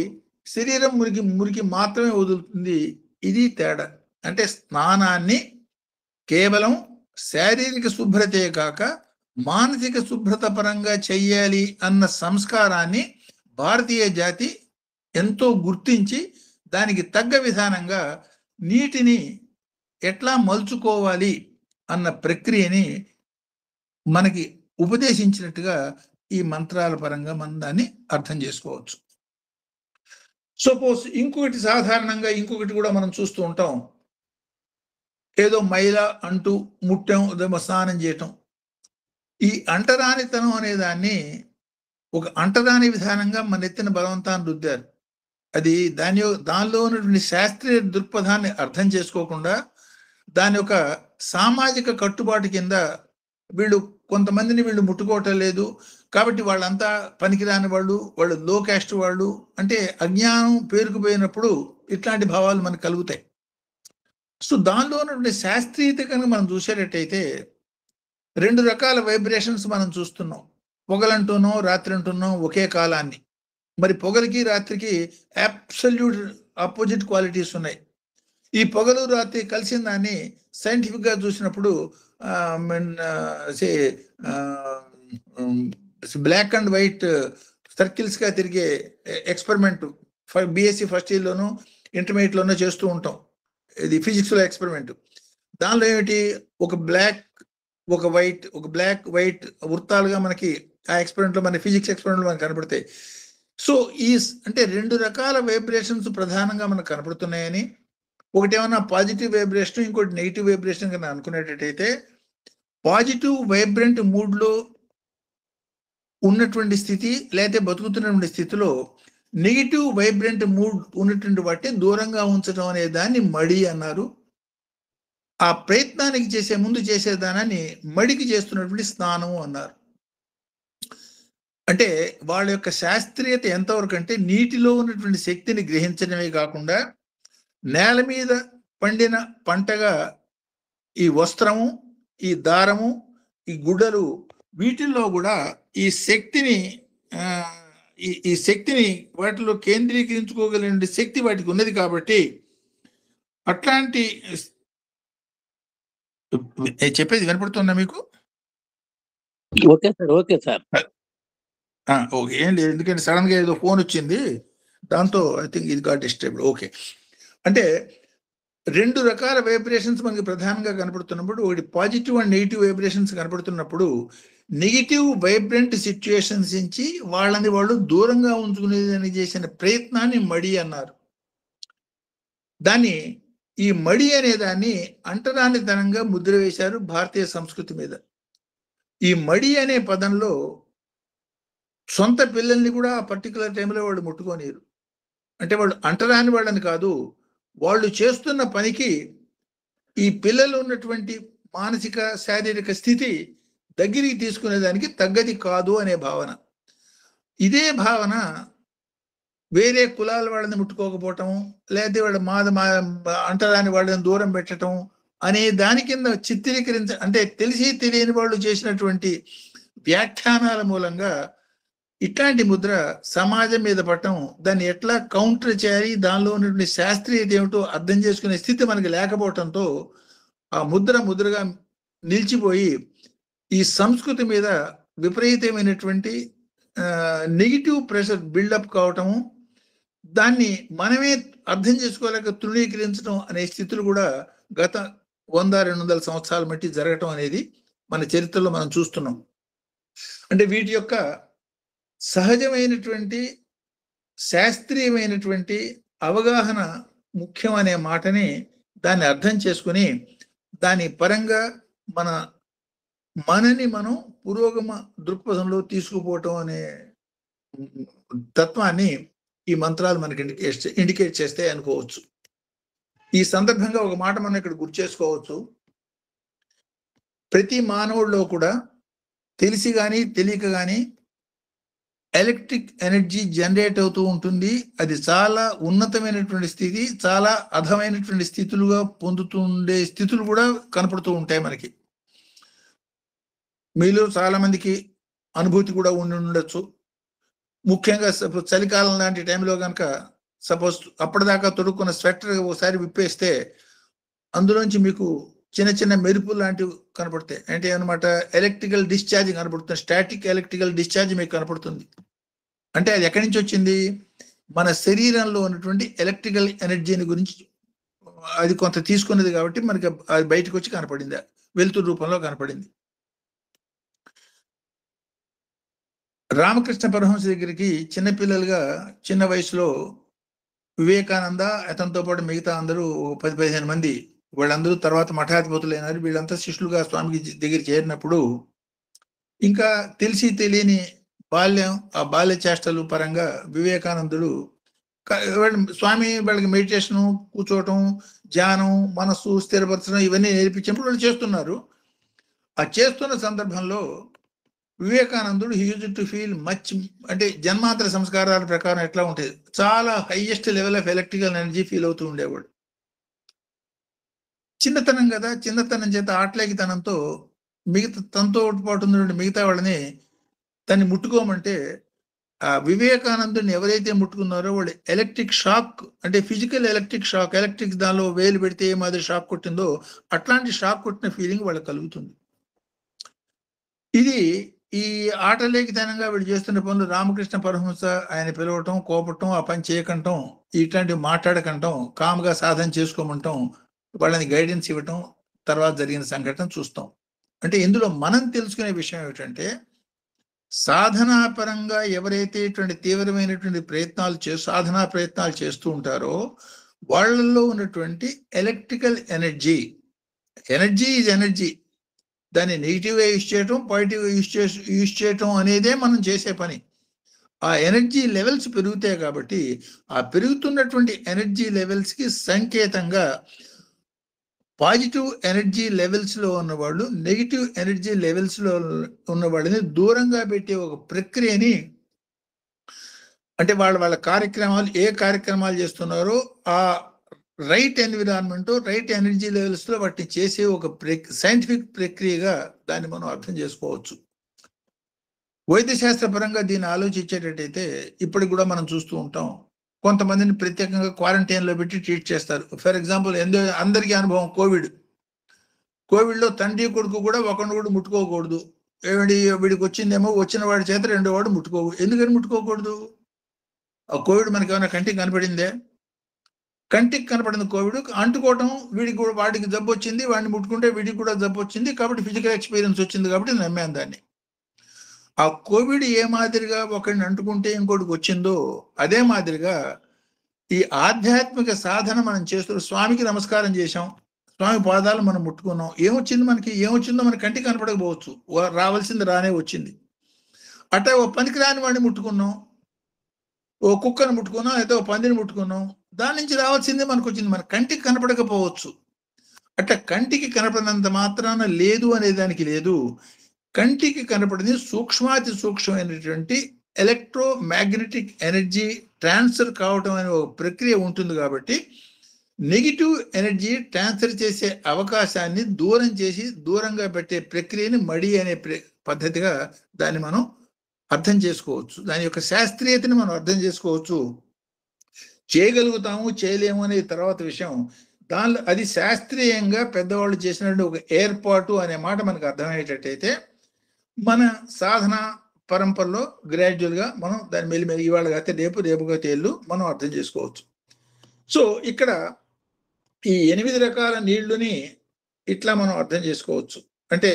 శరీరం మురికి మురికి మాత్రమే వదులుతుంది. ఇది తేడా. అంటే స్నానాన్ని కేవలం శారీరక శుభ్రతే కాక మానసిక శుభ్రత పరంగా చెయ్యాలి అన్న సంస్కారాన్ని భారతీయ జాతి ఎంతో గుర్తించి దానికి తగ్గ విధానంగా నీటిని ఎట్లా మలుచుకోవాలి అన్న ప్రక్రియని మనకి ఉపదేశించినట్టుగా ఈ మంత్రాల పరంగా మనం దాన్ని అర్థం చేసుకోవచ్చు. సపోజ్ ఇంకొకటి సాధారణంగా ఇంకొకటి కూడా మనం చూస్తూ ఉంటాం. ఏదో మైల అంటూ ముట్టం, స్నానం చేయటం. ఈ అంటరానితనం అనే దాన్ని ఒక అంటరాని విధానంగా మన ఎత్తిన బలవంతాన్ని రుద్దారు. అది దానిలో ఉన్నటువంటి శాస్త్రీయ దృక్పథాన్ని అర్థం చేసుకోకుండా దాని యొక్క సామాజిక కట్టుబాటు కింద కొంతమందిని వీళ్ళు ముట్టుకోవటం లేదు కాబట్టి వాళ్ళంతా పనికిరాని వాళ్ళు లో క్యాస్ట్ వాళ్ళు అంటే అజ్ఞానం పేరుకుపోయినప్పుడు ఇట్లాంటి భావాలు మనకు కలుగుతాయి. సో దానిలో ఉన్నటువంటి శాస్త్రీయత కనుక మనం చూసేటట్టయితే 2 రకాల వైబ్రేషన్స్ మనం చూస్తున్నాం. పొగలంటున్నాం, రాత్రి అంటున్నాం ఒకే కాలాన్ని. మరి పొగలకి రాత్రికి అబ్సల్యూట్ ఆపోజిట్ క్వాలిటీస్ ఉన్నాయి. ఈ పొగలు రాత్రి కలిసిన దాన్ని సైంటిఫిక్ గా చూసినప్పుడు బ్లాక్ అండ్ వైట్ సర్కిల్స్ గా తిరిగే ఎక్స్పెరిమెంట్ బిఎస్సి ఫస్ట్ ఇయర్లోనూ ఇంటర్మీడియట్లోనూ చేస్తూ ఉంటాం. ఇది ఫిజిక్స్ లో ఎక్స్పెరిమెంట్. దానిలో ఏమిటి, ఒక బ్లాక్ ఒక వైట్, ఒక బ్లాక్ వైట్ వృత్తాలుగా మనకి ఆ ఎక్స్పెరిమెంట్ లో మన ఫిజిక్స్ ఎక్స్పెరిమెంట్ లో మనకు కనపడతాయి. సో అంటే 2 రకాల వైబ్రేషన్స్ ప్రధానంగా మనకు కనపడుతున్నాయని, ఒకటి ఏమన్నా పాజిటివ్ వైబ్రేషన్, ఇంకోటి నెగిటివ్ వైబ్రేషన్ కన్నా అనుకునేటట్టయితే పాజిటివ్ వైబ్రెంట్ మూడ్లో ఉన్నటువంటి స్థితి లేకపోతే బతుకుతున్నటువంటి స్థితిలో నెగిటివ్ వైబ్రెంట్ మూడ్ ఉన్నటువంటి వాటిని దూరంగా ఉంచడం అనే దాన్ని మడి అన్నారు. ఆ ప్రయత్నానికి చేసే ముందు చేసేదానాన్ని మడికి చేస్తున్నటువంటి స్నానం అన్నారు. అంటే వాళ్ళ యొక్క శాస్త్రీయత ఎంతవరకు అంటే నీటిలో ఉన్నటువంటి శక్తిని గ్రహించడమే కాకుండా నేల మీద పండిన పంటగా ఈ వస్త్రము, ఈ దారము, ఈ గుడ్డలు వీటిల్లో కూడా ఈ శక్తిని ఈ శక్తిని వాటిలో కేంద్రీకరించుకోగలిగిన శక్తి వాటికి ఉన్నది కాబట్టి అట్లాంటి చెప్పేది వినపడుతుందా మీకు? Okay sir, okay sir. Okay, ఏం లేదు, ఎందుకంటే సడన్ గా ఏదో ఫోన్ వచ్చింది, దాంతో ఐ థింక్ ఇది గాట్ డిస్టర్బ్డ్. ఓకే, అంటే 2 రకాల వైబ్రేషన్స్ మనకి ప్రధానంగా కనపడుతున్నప్పుడు, ఒకటి పాజిటివ్ అండ్ నెగిటివ్ వైబ్రేషన్స్ కనపడుతున్నప్పుడు నెగిటివ్ వైబ్రెంట్ సిచ్యుయేషన్స్ నుంచి వాళ్ళని వాళ్ళు దూరంగా ఉంచుకునేదని చేసిన ప్రయత్నాన్ని మడి అన్నారు. దాన్ని ఈ మడి అనే దాన్ని అంటరానితనంగా ముద్ర వేశారు భారతీయ సంస్కృతి మీద. ఈ మడి అనే పదంలో సొంత పిల్లల్ని కూడా ఆ పర్టికులర్ టైంలో వాళ్ళు ముట్టుకోనిరు. అంటే వాళ్ళు అంటరాని వాళ్ళని కాదు, వాళ్ళు చేస్తున్న పనికి ఈ పిల్లలు ఉన్నటువంటి మానసిక శారీరక స్థితి దగ్గరికి తీసుకునేదానికి తగ్గది కాదు అనే భావన. ఇదే భావన వేరే కులాల వాళ్ళని ముట్టుకోకపోవటం, లేకపోతే వాళ్ళ అంటరాని వాళ్ళని దూరం పెట్టడం అనే దాని కింద అంటే తెలిసి తెలియని వాళ్ళు చేసినటువంటి వ్యాఖ్యానాల మూలంగా ఇట్లాంటి ముద్ర సమాజం మీద పడటం, దాన్ని ఎట్లా కౌంటర్ చేయాలి, దానిలో ఉన్నటువంటి శాస్త్రీయత ఏమిటో అర్థం చేసుకునే స్థితి మనకి లేకపోవటంతో ఆ ముద్రగా నిలిచిపోయి ఈ సంస్కృతి మీద విపరీతమైనటువంటి నెగిటివ్ ప్రెషర్ బిల్డప్ కావటము, దాన్ని మనమే అర్థం చేసుకోలేక తృణీకరించడం అనే స్థితులు కూడా గత 100-200 సంవత్సరాల మట్టి జరగటం అనేది మన చరిత్రలో మనం చూస్తున్నాం. అంటే వీటి యొక్క సహజమైనటువంటి శాస్త్రీయమైనటువంటి అవగాహన ముఖ్యం అనే మాటని దాన్ని అర్థం చేసుకుని దాని పరంగా మనని మనం పురోగమ దృక్పథంలో తీసుకుపోవటం అనే తత్వాన్ని ఈ మంత్రాలు మనకి ఇండికేట్ చేస్తే అనుకోవచ్చు. ఈ సందర్భంగా ఒక మాట మనం ఇక్కడ గుర్తు చేసుకోవచ్చు. ప్రతి మానవుడిలో కూడా తెలిసి కానీ తెలియక కానీ ఎలక్ట్రిక్ ఎనర్జీ జనరేట్ అవుతూ ఉంటుంది. అది చాలా ఉన్నతమైనటువంటి స్థితి, చాలా అధమైనటువంటి స్థితులుగా పొందుతుండే స్థితులు కూడా కనపడుతూ ఉంటాయి మనకి. మీలో చాలా మందికి అనుభూతి కూడా ఉండి ఉండొచ్చు. ముఖ్యంగా చలికాలం లాంటి టైంలో కనుక సపోజ్ అప్పటిదాకా తొడుక్కున్న స్వెటర్ ఒకసారి విప్పేస్తే అందులోంచి మీకు చిన్న చిన్న మెరుపులు లాంటివి కనపడతాయి. అంటే అనమాట ఎలక్ట్రికల్ డిశ్చార్జ్ కనపడుతుంది, స్టాటిక్ ఎలక్ట్రికల్ డిశ్చార్జ్ మీకు కనపడుతుంది. అంటే అది ఎక్కడి నుంచి వచ్చింది? మన శరీరంలో ఉన్నటువంటి ఎలక్ట్రికల్ ఎనర్జీని గురించి అది కొంత తీసుకున్నది కాబట్టి మనకి అది బయటకు వచ్చి కనపడింది, వెలుతురు రూపంలో కనపడింది. రామకృష్ణ పరమహంస దగ్గరికి చిన్నపిల్లలుగా చిన్న వయసులో వివేకానంద, అతనితో పాటు మిగతా అందరూ 10-15 మంది, వాళ్ళందరూ తర్వాత మఠాధిపతులు అయినారు. వీళ్ళంతా శిష్యులుగా స్వామికి దగ్గర చేరినప్పుడు ఇంకా తెలిసి తెలియని బాల్యం, ఆ బాల్య చేష్టలు పరంగా వివేకానందుడు స్వామి వాళ్ళకి మెడిటేషను, కూర్చోవటం, ధ్యానం, మనస్సు స్థిరపరచడం ఇవన్నీ నేర్పించినప్పుడు వాళ్ళు చేస్తున్నారు. ఆ చేస్తున్న సందర్భంలో వివేకానందుడు he used to feel much, అంటే జన్మాంతర సంస్కారాల ప్రకారం ఎట్లా ఉంటుంది, చాలా highest level of electrical energy feel అవుతూ ఉండేవాడు. చిన్నతనం కదా, చిన్నతనం చేత ఆటలేకితనంతో మిగతా తనతో పాటు ఉన్నటువంటి మిగతా వాళ్ళని తన్ని ముట్టుకోమంటే ఆ వివేకానందుని ఎవరైతే ముట్టుకున్నారో వాళ్ళు ఎలక్ట్రిక్ షాక్, అంటే ఫిజికల్ ఎలక్ట్రిక్ షాక్, ఎలక్ట్రిక్ దానిలో వేలు పెడితే ఏ మాదిరి షాక్ కొట్టిందో అట్లాంటి షాక్ కొట్టిన ఫీలింగ్ వాళ్ళకి కలుగుతుంది. ఇది ఈ ఆటలేకితనంగా వీళ్ళు చేస్తున్న పనులు రామకృష్ణ పరమహంస ఆయన పిలవటం, కోపటం, ఆ పని చేయకంటం, ఇట్లాంటివి మాట్లాడకంటం, కామ్గా సాధన చేసుకోమంటాం, వాళ్ళని గైడెన్స్ ఇవ్వటం, తర్వాత జరిగిన సంఘటన చూస్తాం. అంటే ఇందులో మనం తెలుసుకునే విషయం ఏమిటంటే సాధనాపరంగా ఎవరైతే ఇటువంటి తీవ్రమైనటువంటి సాధనా ప్రయత్నాలు చేస్తూ ఉంటారో వాళ్ళల్లో ఉన్నటువంటి ఎలక్ట్రికల్ ఎనర్జీ ఈజ్ ఎనర్జీ, దాన్ని నెగిటివ్గా యూజ్ చేయటం, పాజిటివ్గా యూజ్ చేయటం అనేదే మనం చేసే పని. ఆ ఎనర్జీ లెవెల్స్ పెరుగుతాయి కాబట్టి ఆ పెరుగుతున్నటువంటి ఎనర్జీ లెవెల్స్కి సంకేతంగా పాజిటివ్ ఎనర్జీ లెవెల్స్లో ఉన్నవాళ్ళు నెగిటివ్ ఎనర్జీ లెవెల్స్లో ఉన్న వాళ్ళని దూరంగా పెట్టే ఒక ప్రక్రియని, అంటే వాళ్ళ కార్యక్రమాలు ఏ కార్యక్రమాలు చేస్తున్నారో ఆ రైట్ ఎన్విరాన్మెంట్, రైట్ ఎనర్జీ లెవెల్స్లో వాటిని చేసే ఒక సైంటిఫిక్ ప్రక్రియగా దాన్ని మనం అర్థం చేసుకోవచ్చు. వైద్యశాస్త్ర పరంగా దీన్ని ఆలోచించేటట్టయితే ఇప్పటికి కూడా మనం చూస్తూ ఉంటాం, కొంతమందిని ప్రత్యేకంగా క్వారంటైన్లో పెట్టి ట్రీట్ చేస్తారు. ఫర్ ఎగ్జాంపుల్ అందరికీ అనుభవం కోవిడ్లో తండ్రి కొడుకు కూడా ఒకరిని కూడా ముట్టుకోకూడదు. వీడికి వచ్చిందేమో, వచ్చిన వాడి చేత రెండో వాడు ముట్టుకోకూడదు. ఎందుకని ముట్టుకోకూడదు? ఆ కోవిడ్ మనకి ఏమైనా కంటికి కనపడిందే? కంటికి కనపడింది కోవిడ్ అంటుకోవటం, వీడికి కూడా వాడికి జబ్బు వచ్చింది, వాడిని ముట్టుకుంటే వీడికి కూడా జబ్బు వచ్చింది కాబట్టి ఫిజికల్ ఎక్స్పీరియన్స్ వచ్చింది కాబట్టి నమ్మాను దాన్ని. ఆ కోవిడ్ ఏ మాదిరిగా ఒకరిని అంటుకుంటే ఇంకోటికి వచ్చిందో అదే మాదిరిగా ఈ ఆధ్యాత్మిక సాధన మనం చేస్తూ స్వామికి నమస్కారం చేశాం, స్వామి పాదాలు మనం ముట్టుకున్నాం, ఏమొచ్చిందో మనకి కంటికి కనపడకపోవచ్చు, రావాల్సింది రానే వచ్చింది. అట్లా ఓ పనికి రాని వాడిని ముట్టుకున్నాం, ఓ కుక్కను ముట్టుకున్నాం, అయితే ఓ పందిని ముట్టుకున్నాం, దాని నుంచి రావాల్సిందే మనకు వచ్చింది, మన కంటికి కనపడకపోవచ్చు. అట్లా కంటికి కనపడినంత మాత్రాన లేదు అనే దానికి లేదు. కంటికి కనపడింది సూక్ష్మాతి సూక్ష్మమైనటువంటి ఎలక్ట్రోమాగ్నెటిక్ ఎనర్జీ ట్రాన్స్ఫర్ కావటం అనే ఒక ప్రక్రియ ఉంటుంది కాబట్టి నెగిటివ్ ఎనర్జీ ట్రాన్స్ఫర్ చేసే అవకాశాన్ని దూరం చేసి దూరంగా పెట్టే ప్రక్రియని మడి అనే పద్ధతిగా దాన్ని మనం అర్థం చేసుకోవచ్చు. దాని యొక్క శాస్త్రీయతని మనం అర్థం చేసుకోవచ్చు. చేయగలుగుతాము చేయలేము అనే తర్వాత విషయం, దానిలో అది శాస్త్రీయంగా పెద్దవాళ్ళు చేసినటువంటి ఒక ఏర్పాటు అనే మాట మనకు అర్థమయ్యేటట్టయితే మన సాధన పరంపరలో గ్రాడ్యువల్గా మనం దాని మెల్లిమెల్లి ఇవాళ కాస్తే రేపుగా తేళ్ళు మనం అర్థం చేసుకోవచ్చు. సో ఇక్కడ ఈ 8 రకాల నీళ్లుని ఇట్లా మనం అర్థం చేసుకోవచ్చు. అంటే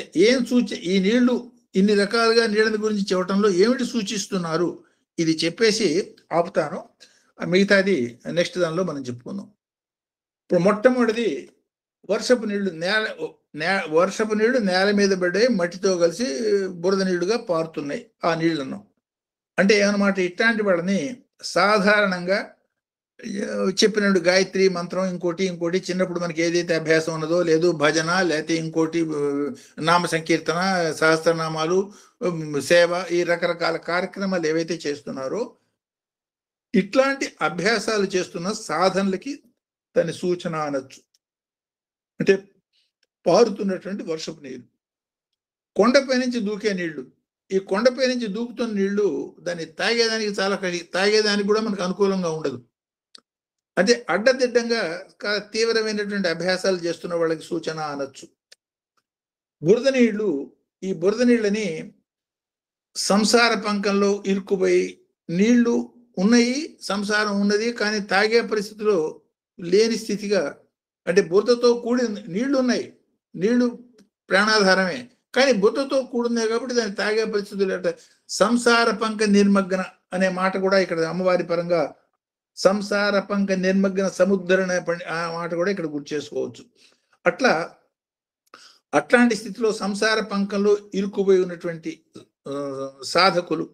ఈ నీళ్లు ఇన్ని రకాలుగా నీళ్ళ గురించి చెప్పడంలో ఏమిటి సూచిస్తున్నారు ఇది చెప్పేసి ఆపుతాను. మిగతాది నెక్స్ట్ దానిలో మనం చెప్పుకుందాం. ఇప్పుడు మొట్టమొదటిది వర్షపు నీళ్లు నేల మీద పడ్డాయి, మట్టితో కలిసి బురద నీళ్లుగా పారుతున్నాయి. ఆ నీళ్లను అంటే ఏమన్నమాట, ఇట్లాంటి వాళ్ళని సాధారణంగా చెప్పినట్టు గాయత్రి మంత్రం ఇంకోటి చిన్నప్పుడు మనకి ఏదైతే అభ్యాసం ఉన్నదో, లేదు భజన, లేకపోతే ఇంకోటి నామ సంకీర్తన, సహస్రనామాలు, సేవ, ఈ రకరకాల కార్యక్రమాలు ఏవైతే చేస్తున్నారో ఇట్లాంటి అభ్యాసాలు చేస్తున్న సాధనలకి దాని సూచన అనొచ్చు. అంటే పారుతున్నటువంటి వర్షపు నీరు, కొండపై నుంచి దూకే నీళ్లు. ఈ కొండపై నుంచి దూకుతున్న నీళ్లు దాన్ని తాగేదానికి కూడా మనకు అనుకూలంగా ఉండదు. అంటే అడ్డదిడ్డంగా తీవ్రమైనటువంటి అభ్యాసాలు చేస్తున్న వాళ్ళకి సూచన అనొచ్చు. బురద నీళ్లు, ఈ బురద నీళ్ళని సంసార పంకంలో ఇరుక్కుపోయి, నీళ్లు ఉన్నాయి, సంసారం ఉన్నది, కానీ తాగే పరిస్థితిలో లేని స్థితిగా, అంటే బురదతో కూడి నీళ్లు ఉన్నాయి, నీళ్లు ప్రాణాధారమే, కానీ బురదతో కూడున్నాయి కాబట్టి దాన్ని తాగే పరిస్థితులు అంటే సంసార పంక నిర్మగ్న అనే మాట కూడా ఇక్కడ అమ్మవారి పరంగా సంసార పంక నిర్మగ్న సముద్రణ ఆ మాట కూడా ఇక్కడ గుర్తు చేసుకోవచ్చు. అట్లాంటి స్థితిలో సంసార పంకంలో ఇరుక్కుపోయి ఉన్నటువంటి సాధకులు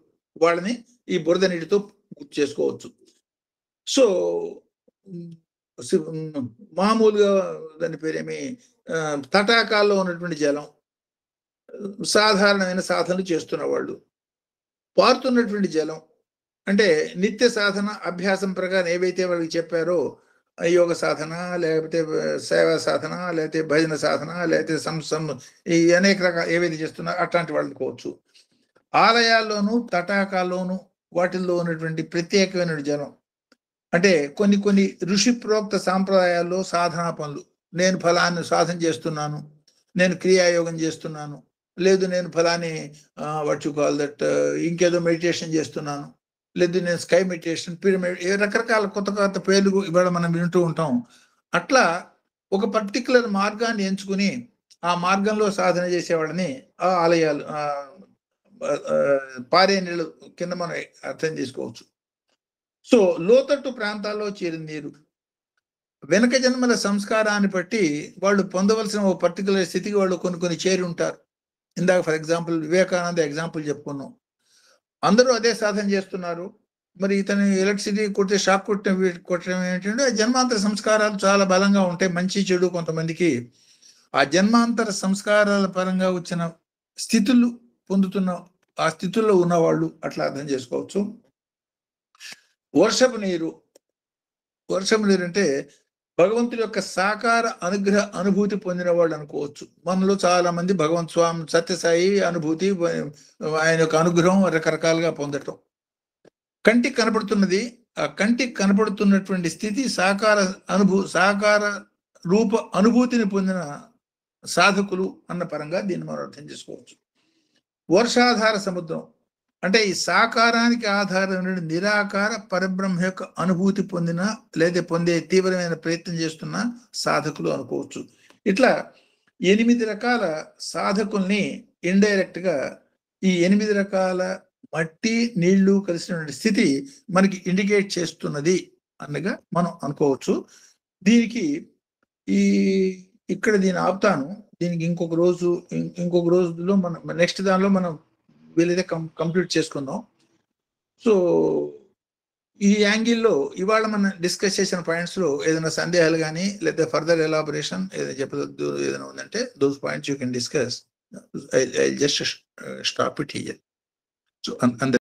వాళ్ళని ఈ బురద నీటితో గుర్తు చేసుకోవచ్చు. సో మామూలుగా దాని పేరేమి తటాకాల్లో ఉన్నటువంటి జలం, సాధారణమైన సాధనలు చేస్తున్న వాళ్ళు, పారుతున్నటువంటి జలం అంటే నిత్య సాధన అభ్యాసం ప్రకారం ఏవైతే వాళ్ళకి చెప్పారో యోగ సాధన, లేకపోతే సేవా సాధన, లేకపోతే భజన సాధన, లేకపోతే ఈ అనేక రకాల ఏవైతే చేస్తున్నారో అట్లాంటి వాళ్ళు అనుకోవచ్చు. ఆలయాల్లోనూ తటాకాల్లోనూ వాటిల్లో ఉన్నటువంటి ప్రత్యేకమైన జలం అంటే కొన్ని ఋషి ప్రోక్త సాంప్రదాయాల్లో సాధనా పనులు, నేను ఫలాన్ని సాధన చేస్తున్నాను, నేను క్రియాయోగం చేస్తున్నాను, లేదు నేను ఫలాని వాట్ యు కాల్ దట్ ఇంకేదో మెడిటేషన్ చేస్తున్నాను, లేదు నేను స్కై మెడిటేషన్, పిరమిడ్, రకరకాల కొత్త పేర్లు ఇవాళ మనం వింటూ ఉంటాం. అట్లా ఒక పర్టికులర్ మార్గాన్ని ఎంచుకుని ఆ మార్గంలో సాధన చేసేవాళ్ళని ఆ ఆలయాలు పారే నీళ్ళు కింద మనం అర్థం చేసుకోవచ్చు. సో లోతట్టు ప్రాంతాల్లో చేరిన నీరు వెనక జన్మల సంస్కారాన్ని బట్టి వాళ్ళు పొందవలసిన ఒక పర్టికులర్ స్థితికి వాళ్ళు కొన్ని చేరి ఉంటారు. ఇందాక ఫర్ ఎగ్జాంపుల్ వివేకానంద ఎగ్జాంపుల్ చెప్పుకున్నాం, అందరూ అదే సాధన చేస్తున్నారు. మరి ఇతని ఎలక్ట్రిసిటీ కొడితే షాక్ కొట్టడం ఏంటంటే జన్మాంతర సంస్కారాలు చాలా బలంగా ఉంటాయి, మంచి చెడు కొంతమందికి. ఆ జన్మాంతర సంస్కారాల పరంగా వచ్చిన స్థితులు పొందుతున్న ఆ స్థితుల్లో ఉన్నవాళ్ళు అట్లా అర్థం చేసుకోవచ్చు. వర్షపు నీరు అంటే భగవంతుడి యొక్క సాకార అనుగ్రహ అనుభూతి పొందిన వాళ్ళు అనుకోవచ్చు. మనలో చాలా మంది భగవంత్ స్వామి సత్యసాయి అనుభూతి, ఆయన యొక్క అనుగ్రహం రకరకాలుగా పొందటం. కంటికి కనపడుతున్నది, ఆ కంటికి కనపడుతున్నటువంటి స్థితి సాకార రూప అనుభూతిని పొందిన సాధకులు అన్న పరంగా దీన్ని మనం అర్థం చేసుకోవచ్చు. వర్షాధార సముద్రం అంటే ఈ సాకారానికి ఆధారమైన నిరాకార పరబ్రహ్మ యొక్క అనుభూతి పొందిన లేదా పొందే తీవ్రమైన ప్రయత్నం చేస్తున్న సాధకులు అనుకోవచ్చు. ఇట్లా 8 రకాల సాధకుల్ని ఇండైరెక్ట్ గా ఈ 8 రకాల మట్టి నీళ్లు కలిసినటువంటి స్థితి మనకి ఇండికేట్ చేస్తున్నది అన్నగా మనం అనుకోవచ్చు. దీనికి ఇక్కడ దీన్ని ఆపుతాను. దీనికి ఇంకొక రోజులో మనం నెక్స్ట్ దానిలో మనం వీలైతే కంప్లీట్ చేసుకుందాం. సో ఈ యాంగిల్లో ఇవాళ మనం డిస్కస్ చేసిన పాయింట్స్ లో ఏదైనా సందేహాలు కానీ లేదా ఫర్దర్ ఎలాబరేషన్ ఏదైనా చెప్పదు ఏదైనా ఉందంటే those points you can discuss. I just stop it here. So